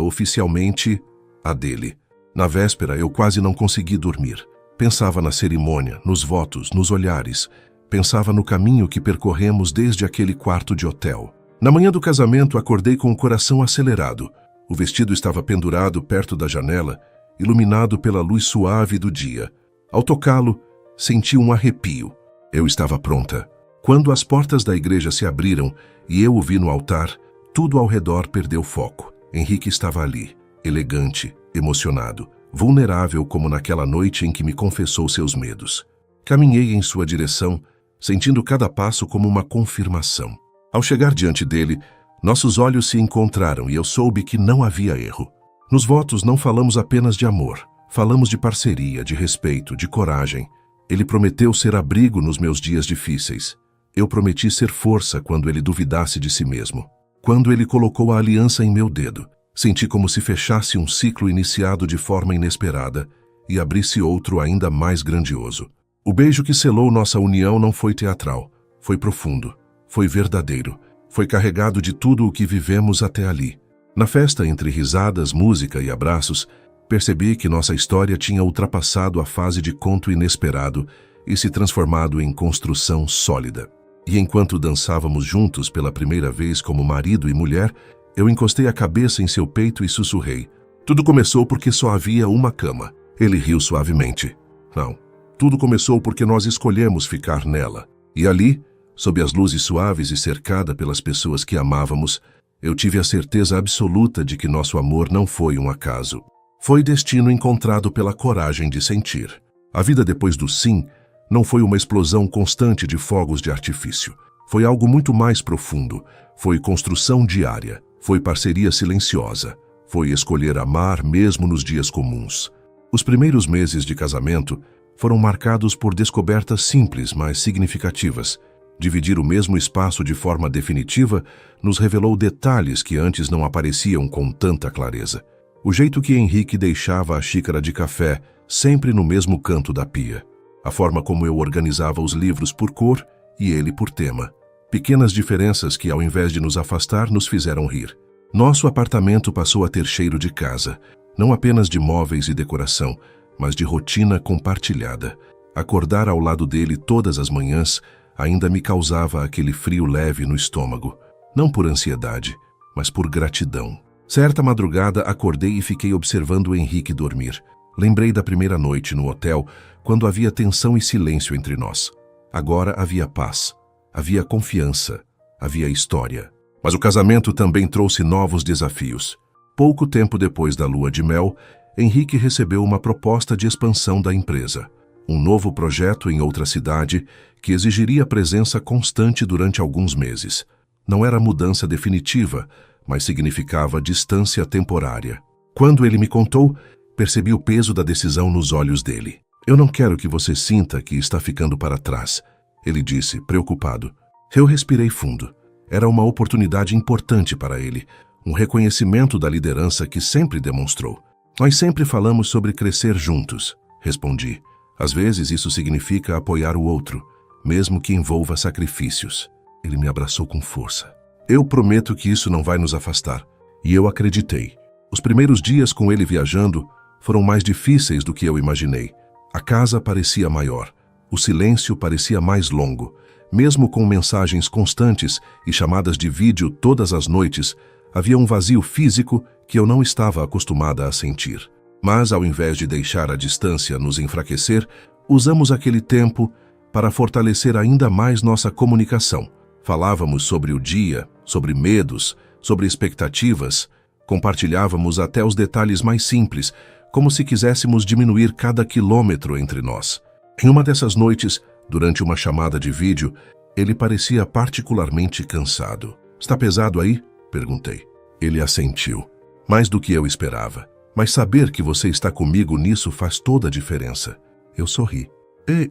oficialmente à dele. Na véspera, eu quase não consegui dormir. Pensava na cerimônia, nos votos, nos olhares. Pensava no caminho que percorremos desde aquele quarto de hotel. Na manhã do casamento, acordei com o coração acelerado. O vestido estava pendurado perto da janela, iluminado pela luz suave do dia. Ao tocá-lo, senti um arrepio. Eu estava pronta. Quando as portas da igreja se abriram e eu o vi no altar, tudo ao redor perdeu foco. Henrique estava ali, elegante, emocionado, vulnerável como naquela noite em que me confessou seus medos. Caminhei em sua direção, sentindo cada passo como uma confirmação. Ao chegar diante dele, nossos olhos se encontraram e eu soube que não havia erro. Nos votos não falamos apenas de amor, falamos de parceria, de respeito, de coragem. Ele prometeu ser abrigo nos meus dias difíceis. Eu prometi ser força quando ele duvidasse de si mesmo. Quando ele colocou a aliança em meu dedo, senti como se fechasse um ciclo iniciado de forma inesperada e abrisse outro ainda mais grandioso. O beijo que selou nossa união não foi teatral, foi profundo, foi verdadeiro, foi carregado de tudo o que vivemos até ali. Na festa, entre risadas, música e abraços, percebi que nossa história tinha ultrapassado a fase de conto inesperado e se transformado em construção sólida. E enquanto dançávamos juntos pela primeira vez como marido e mulher, eu encostei a cabeça em seu peito e sussurrei. Tudo começou porque só havia uma cama. Ele riu suavemente. Não, tudo começou porque nós escolhemos ficar nela. E ali, sob as luzes suaves e cercada pelas pessoas que amávamos, eu tive a certeza absoluta de que nosso amor não foi um acaso. Foi destino encontrado pela coragem de sentir. A vida depois do sim não foi uma explosão constante de fogos de artifício. Foi algo muito mais profundo. Foi construção diária. Foi parceria silenciosa. Foi escolher amar mesmo nos dias comuns. Os primeiros meses de casamento foram marcados por descobertas simples, mas significativas. Dividir o mesmo espaço de forma definitiva nos revelou detalhes que antes não apareciam com tanta clareza. O jeito que Henrique deixava a xícara de café sempre no mesmo canto da pia. A forma como eu organizava os livros por cor e ele por tema. Pequenas diferenças que, ao invés de nos afastar, nos fizeram rir. Nosso apartamento passou a ter cheiro de casa, não apenas de móveis e decoração, mas de rotina compartilhada. Acordar ao lado dele todas as manhãs ainda me causava aquele frio leve no estômago, não por ansiedade, mas por gratidão. Certa madrugada acordei e fiquei observando o Henrique dormir. Lembrei da primeira noite no hotel, quando havia tensão e silêncio entre nós. Agora havia paz, havia confiança, havia história. Mas o casamento também trouxe novos desafios. Pouco tempo depois da lua de mel, Henrique recebeu uma proposta de expansão da empresa. Um novo projeto em outra cidade que exigiria presença constante durante alguns meses. Não era mudança definitiva, mas significava distância temporária. Quando ele me contou, percebi o peso da decisão nos olhos dele. Eu não quero que você sinta que está ficando para trás, ele disse, preocupado. Eu respirei fundo. Era uma oportunidade importante para ele, um reconhecimento da liderança que sempre demonstrou. Nós sempre falamos sobre crescer juntos, respondi. Às vezes isso significa apoiar o outro, mesmo que envolva sacrifícios. Ele me abraçou com força. Eu prometo que isso não vai nos afastar. E eu acreditei. Os primeiros dias com ele viajando foram mais difíceis do que eu imaginei. A casa parecia maior. O silêncio parecia mais longo. Mesmo com mensagens constantes e chamadas de vídeo todas as noites, havia um vazio físico que eu não estava acostumada a sentir. Mas, ao invés de deixar a distância nos enfraquecer, usamos aquele tempo para fortalecer ainda mais nossa comunicação. Falávamos sobre o dia, sobre medos, sobre expectativas. Compartilhávamos até os detalhes mais simples, como se quiséssemos diminuir cada quilômetro entre nós. Em uma dessas noites, durante uma chamada de vídeo, ele parecia particularmente cansado. Está pesado aí? Perguntei. Ele assentiu. Mais do que eu esperava. Mas saber que você está comigo nisso faz toda a diferença. Eu sorri.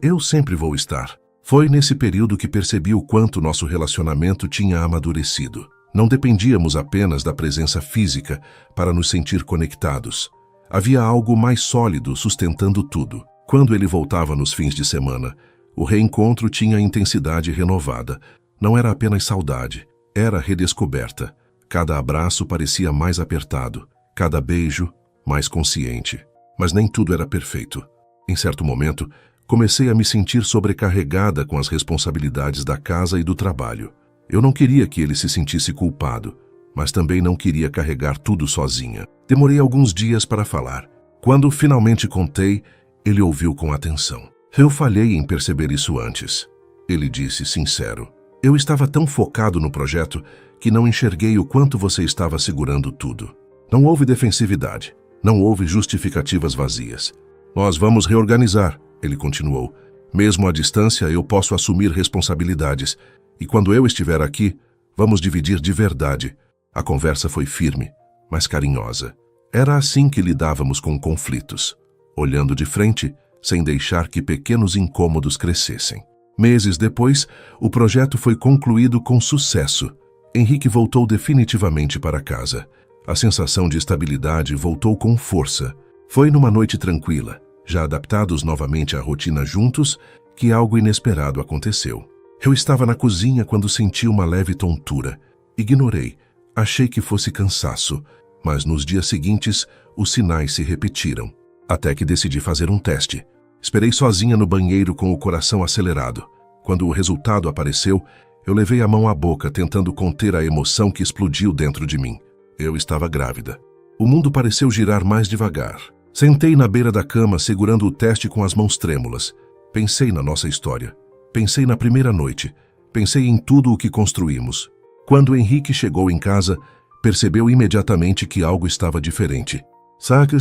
Eu sempre vou estar. Foi nesse período que percebi o quanto nosso relacionamento tinha amadurecido. Não dependíamos apenas da presença física para nos sentir conectados. Havia algo mais sólido sustentando tudo. Quando ele voltava nos fins de semana, o reencontro tinha intensidade renovada. Não era apenas saudade, era redescoberta. Cada abraço parecia mais apertado, cada beijo mais consciente. Mas nem tudo era perfeito. Em certo momento, comecei a me sentir sobrecarregada com as responsabilidades da casa e do trabalho. Eu não queria que ele se sentisse culpado, mas também não queria carregar tudo sozinha. Demorei alguns dias para falar. Quando finalmente contei, ele ouviu com atenção. Eu falhei em perceber isso antes. Ele disse sincero. Eu estava tão focado no projeto que não enxerguei o quanto você estava segurando tudo. Não houve defensividade. Não houve justificativas vazias. Nós vamos reorganizar, ele continuou. Mesmo à distância, eu posso assumir responsabilidades. E quando eu estiver aqui, vamos dividir de verdade. A conversa foi firme, mas carinhosa. Era assim que lidávamos com conflitos. Olhando de frente, sem deixar que pequenos incômodos crescessem. Meses depois, o projeto foi concluído com sucesso. Henrique voltou definitivamente para casa. A sensação de estabilidade voltou com força. Foi numa noite tranquila, já adaptados novamente à rotina juntos, que algo inesperado aconteceu. Eu estava na cozinha quando senti uma leve tontura. Ignorei. Achei que fosse cansaço, mas nos dias seguintes, os sinais se repetiram. Até que decidi fazer um teste. Esperei sozinha no banheiro com o coração acelerado. Quando o resultado apareceu, eu levei a mão à boca tentando conter a emoção que explodiu dentro de mim. Eu estava grávida. O mundo pareceu girar mais devagar. Sentei na beira da cama segurando o teste com as mãos trêmulas. Pensei na nossa história. Pensei na primeira noite. Pensei em tudo o que construímos. Quando Henrique chegou em casa, percebeu imediatamente que algo estava diferente. Sabe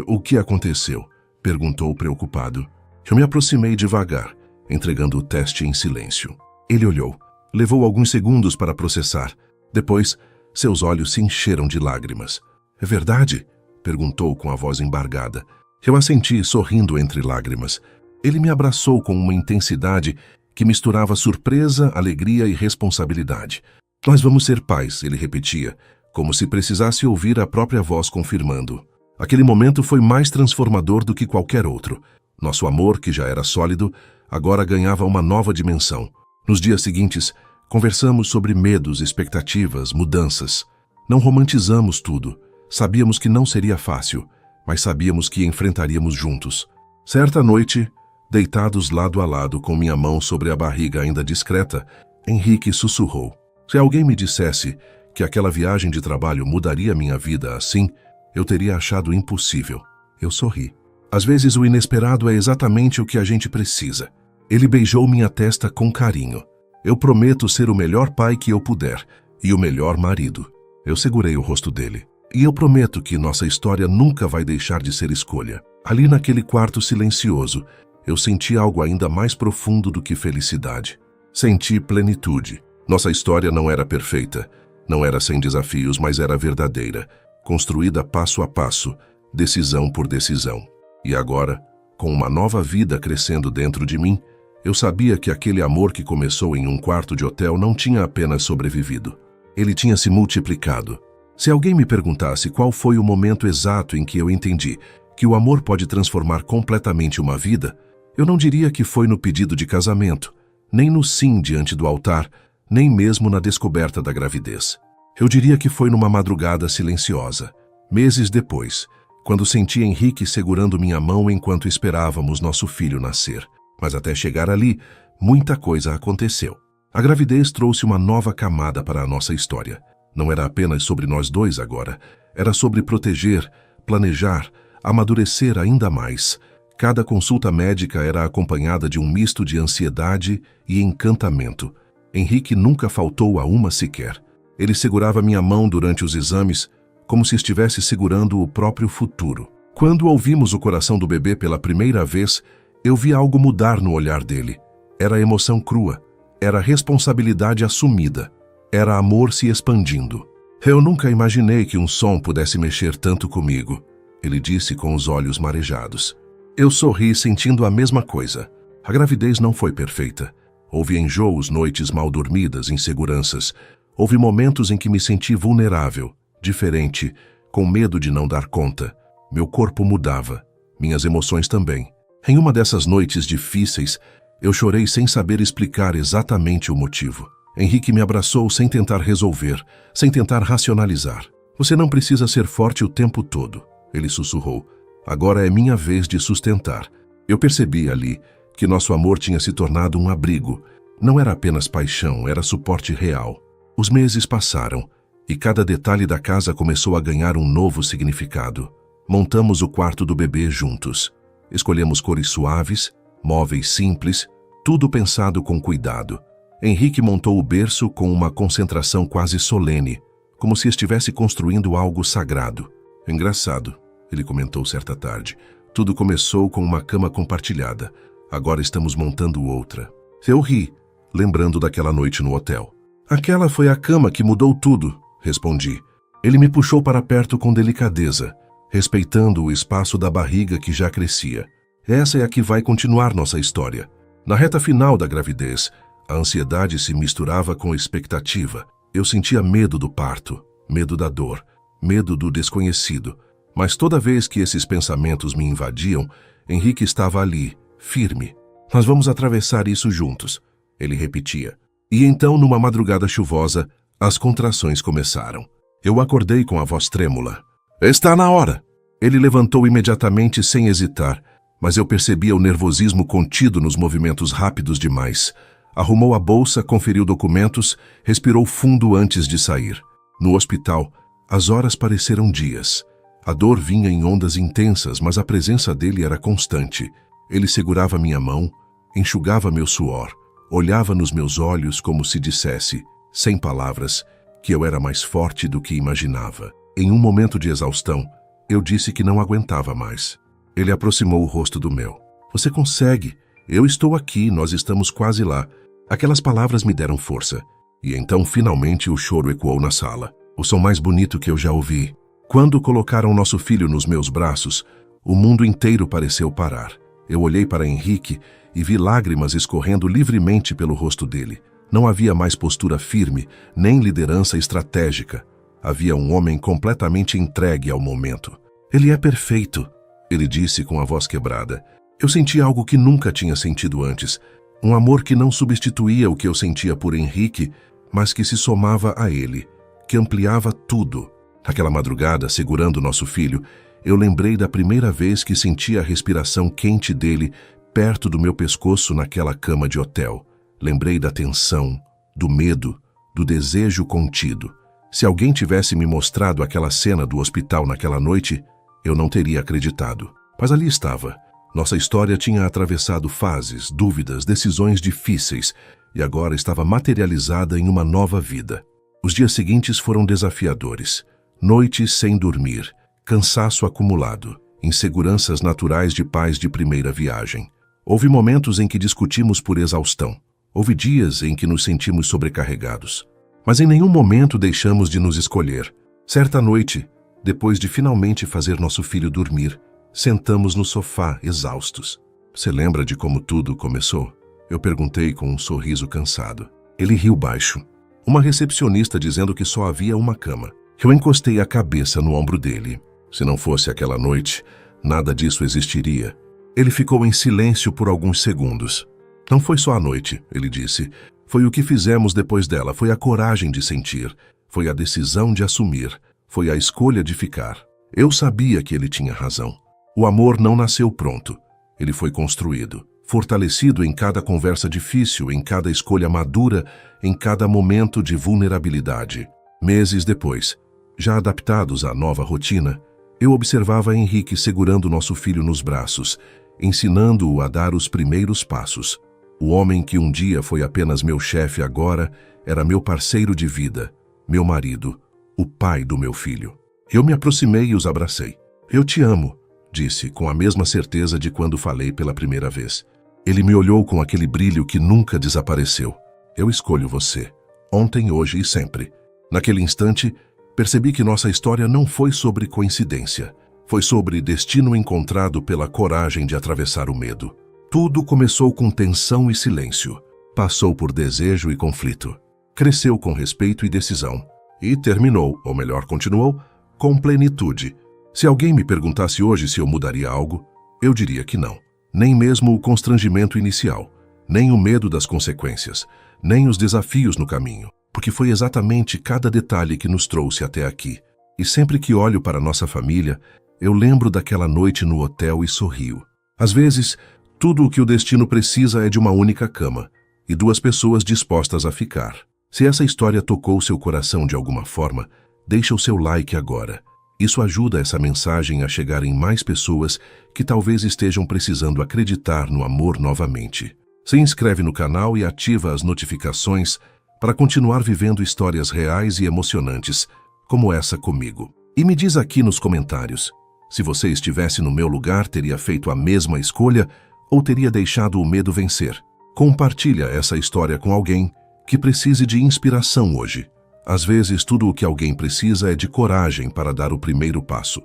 o que aconteceu? Perguntou preocupado. Eu me aproximei devagar, entregando o teste em silêncio. Ele olhou. Levou alguns segundos para processar. Depois, seus olhos se encheram de lágrimas. É verdade? Perguntou com a voz embargada. Eu assenti, sorrindo entre lágrimas. Ele me abraçou com uma intensidade que misturava surpresa, alegria e responsabilidade. Nós vamos ser pais, ele repetia, como se precisasse ouvir a própria voz confirmando. Aquele momento foi mais transformador do que qualquer outro. Nosso amor, que já era sólido, agora ganhava uma nova dimensão. Nos dias seguintes, conversamos sobre medos, expectativas, mudanças. Não romantizamos tudo. Sabíamos que não seria fácil, mas sabíamos que enfrentaríamos juntos. Certa noite, deitados lado a lado com minha mão sobre a barriga ainda discreta, Henrique sussurrou. Se alguém me dissesse que aquela viagem de trabalho mudaria minha vida assim, eu teria achado impossível. Eu sorri. Às vezes o inesperado é exatamente o que a gente precisa. Ele beijou minha testa com carinho. Eu prometo ser o melhor pai que eu puder e o melhor marido. Eu segurei o rosto dele. E eu prometo que nossa história nunca vai deixar de ser escolha. Ali naquele quarto silencioso, eu senti algo ainda mais profundo do que felicidade. Senti plenitude. Nossa história não era perfeita. Não era sem desafios, mas era verdadeira, construída passo a passo, decisão por decisão. E agora, com uma nova vida crescendo dentro de mim, eu sabia que aquele amor que começou em um quarto de hotel não tinha apenas sobrevivido. Ele tinha se multiplicado. Se alguém me perguntasse qual foi o momento exato em que eu entendi que o amor pode transformar completamente uma vida, eu não diria que foi no pedido de casamento, nem no sim diante do altar, nem mesmo na descoberta da gravidez. Eu diria que foi numa madrugada silenciosa, meses depois, quando senti Henrique segurando minha mão enquanto esperávamos nosso filho nascer. Mas até chegar ali, muita coisa aconteceu. A gravidez trouxe uma nova camada para a nossa história. Não era apenas sobre nós dois agora, era sobre proteger, planejar, amadurecer ainda mais. Cada consulta médica era acompanhada de um misto de ansiedade e encantamento. Henrique nunca faltou a uma sequer. Ele segurava minha mão durante os exames, como se estivesse segurando o próprio futuro. Quando ouvimos o coração do bebê pela primeira vez, eu vi algo mudar no olhar dele. Era emoção crua, era responsabilidade assumida, era amor se expandindo. Eu nunca imaginei que um som pudesse mexer tanto comigo, ele disse com os olhos marejados. Eu sorri sentindo a mesma coisa. A gravidez não foi perfeita. Houve enjoos, noites mal dormidas, inseguranças. Houve momentos em que me senti vulnerável, diferente, com medo de não dar conta. Meu corpo mudava, minhas emoções também. Em uma dessas noites difíceis, eu chorei sem saber explicar exatamente o motivo. Henrique me abraçou sem tentar resolver, sem tentar racionalizar. Você não precisa ser forte o tempo todo, ele sussurrou. Agora é minha vez de sustentar. Eu percebi ali que nosso amor tinha se tornado um abrigo. Não era apenas paixão, era suporte real. Os meses passaram e cada detalhe da casa começou a ganhar um novo significado. Montamos o quarto do bebê juntos. Escolhemos cores suaves, móveis simples, tudo pensado com cuidado. Henrique montou o berço com uma concentração quase solene, como se estivesse construindo algo sagrado. Engraçado, ele comentou certa tarde. Tudo começou com uma cama compartilhada. Agora estamos montando outra. Eu ri, lembrando daquela noite no hotel. Aquela foi a cama que mudou tudo, respondi. Ele me puxou para perto com delicadeza, respeitando o espaço da barriga que já crescia. Essa é a que vai continuar nossa história. Na reta final da gravidez, a ansiedade se misturava com expectativa. Eu sentia medo do parto, medo da dor, medo do desconhecido. Mas toda vez que esses pensamentos me invadiam, Henrique estava ali, firme. Nós vamos atravessar isso juntos, ele repetia. E então, numa madrugada chuvosa, as contrações começaram. Eu acordei com a voz trêmula. Está na hora! Ele levantou imediatamente sem hesitar, mas eu percebia o nervosismo contido nos movimentos rápidos demais. Arrumou a bolsa, conferiu documentos, respirou fundo antes de sair. No hospital, as horas pareceram dias. A dor vinha em ondas intensas, mas a presença dele era constante. Ele segurava minha mão, enxugava meu suor, olhava nos meus olhos como se dissesse, sem palavras, que eu era mais forte do que imaginava. Em um momento de exaustão, eu disse que não aguentava mais. Ele aproximou o rosto do meu. Você consegue. Eu estou aqui, nós estamos quase lá. Aquelas palavras me deram força. E então, finalmente, o choro ecoou na sala. O som mais bonito que eu já ouvi. Quando colocaram nosso filho nos meus braços, o mundo inteiro pareceu parar. Eu olhei para Henrique e vi lágrimas escorrendo livremente pelo rosto dele. Não havia mais postura firme, nem liderança estratégica. Havia um homem completamente entregue ao momento. Ele é perfeito, ele disse com a voz quebrada. Eu senti algo que nunca tinha sentido antes. Um amor que não substituía o que eu sentia por Henrique, mas que se somava a ele, que ampliava tudo. Naquela madrugada, segurando nosso filho, eu lembrei da primeira vez que senti a respiração quente dele perto do meu pescoço naquela cama de hotel. Lembrei da tensão, do medo, do desejo contido. Se alguém tivesse me mostrado aquela cena do hospital naquela noite, eu não teria acreditado. Mas ali estava. Nossa história tinha atravessado fases, dúvidas, decisões difíceis e agora estava materializada em uma nova vida. Os dias seguintes foram desafiadores. Noites sem dormir, cansaço acumulado, inseguranças naturais de pais de primeira viagem. Houve momentos em que discutimos por exaustão. Houve dias em que nos sentimos sobrecarregados. Mas em nenhum momento deixamos de nos escolher. Certa noite, depois de finalmente fazer nosso filho dormir, sentamos no sofá, exaustos. Você lembra de como tudo começou? Eu perguntei com um sorriso cansado. Ele riu baixo. Uma recepcionista dizendo que só havia uma cama. Eu encostei a cabeça no ombro dele. Se não fosse aquela noite, nada disso existiria. Ele ficou em silêncio por alguns segundos. Não foi só a noite, ele disse. Foi o que fizemos depois dela, foi a coragem de sentir, foi a decisão de assumir, foi a escolha de ficar. Eu sabia que ele tinha razão. O amor não nasceu pronto. Ele foi construído, fortalecido em cada conversa difícil, em cada escolha madura, em cada momento de vulnerabilidade. Meses depois, já adaptados à nova rotina, eu observava Henrique segurando nosso filho nos braços, ensinando-o a dar os primeiros passos. O homem que um dia foi apenas meu chefe agora era meu parceiro de vida, meu marido, o pai do meu filho. Eu me aproximei e os abracei. Eu te amo, disse, com a mesma certeza de quando falei pela primeira vez. Ele me olhou com aquele brilho que nunca desapareceu. Eu escolho você, ontem, hoje e sempre. Naquele instante, percebi que nossa história não foi sobre coincidência. Foi sobre destino encontrado pela coragem de atravessar o medo. Tudo começou com tensão e silêncio. Passou por desejo e conflito. Cresceu com respeito e decisão. E terminou, ou melhor, continuou, com plenitude. Se alguém me perguntasse hoje se eu mudaria algo, eu diria que não. Nem mesmo o constrangimento inicial, nem o medo das consequências, nem os desafios no caminho, porque foi exatamente cada detalhe que nos trouxe até aqui. E sempre que olho para nossa família, eu lembro daquela noite no hotel e sorrio. Às vezes, tudo o que o destino precisa é de uma única cama e 2 pessoas dispostas a ficar. Se essa história tocou seu coração de alguma forma, deixa o seu like agora. Isso ajuda essa mensagem a chegar em mais pessoas que talvez estejam precisando acreditar no amor novamente. Se inscreve no canal e ativa as notificações para continuar vivendo histórias reais e emocionantes, como essa comigo. E me diz aqui nos comentários, se você estivesse no meu lugar, teria feito a mesma escolha ou teria deixado o medo vencer? Compartilha essa história com alguém que precise de inspiração hoje. Às vezes, tudo o que alguém precisa é de coragem para dar o primeiro passo.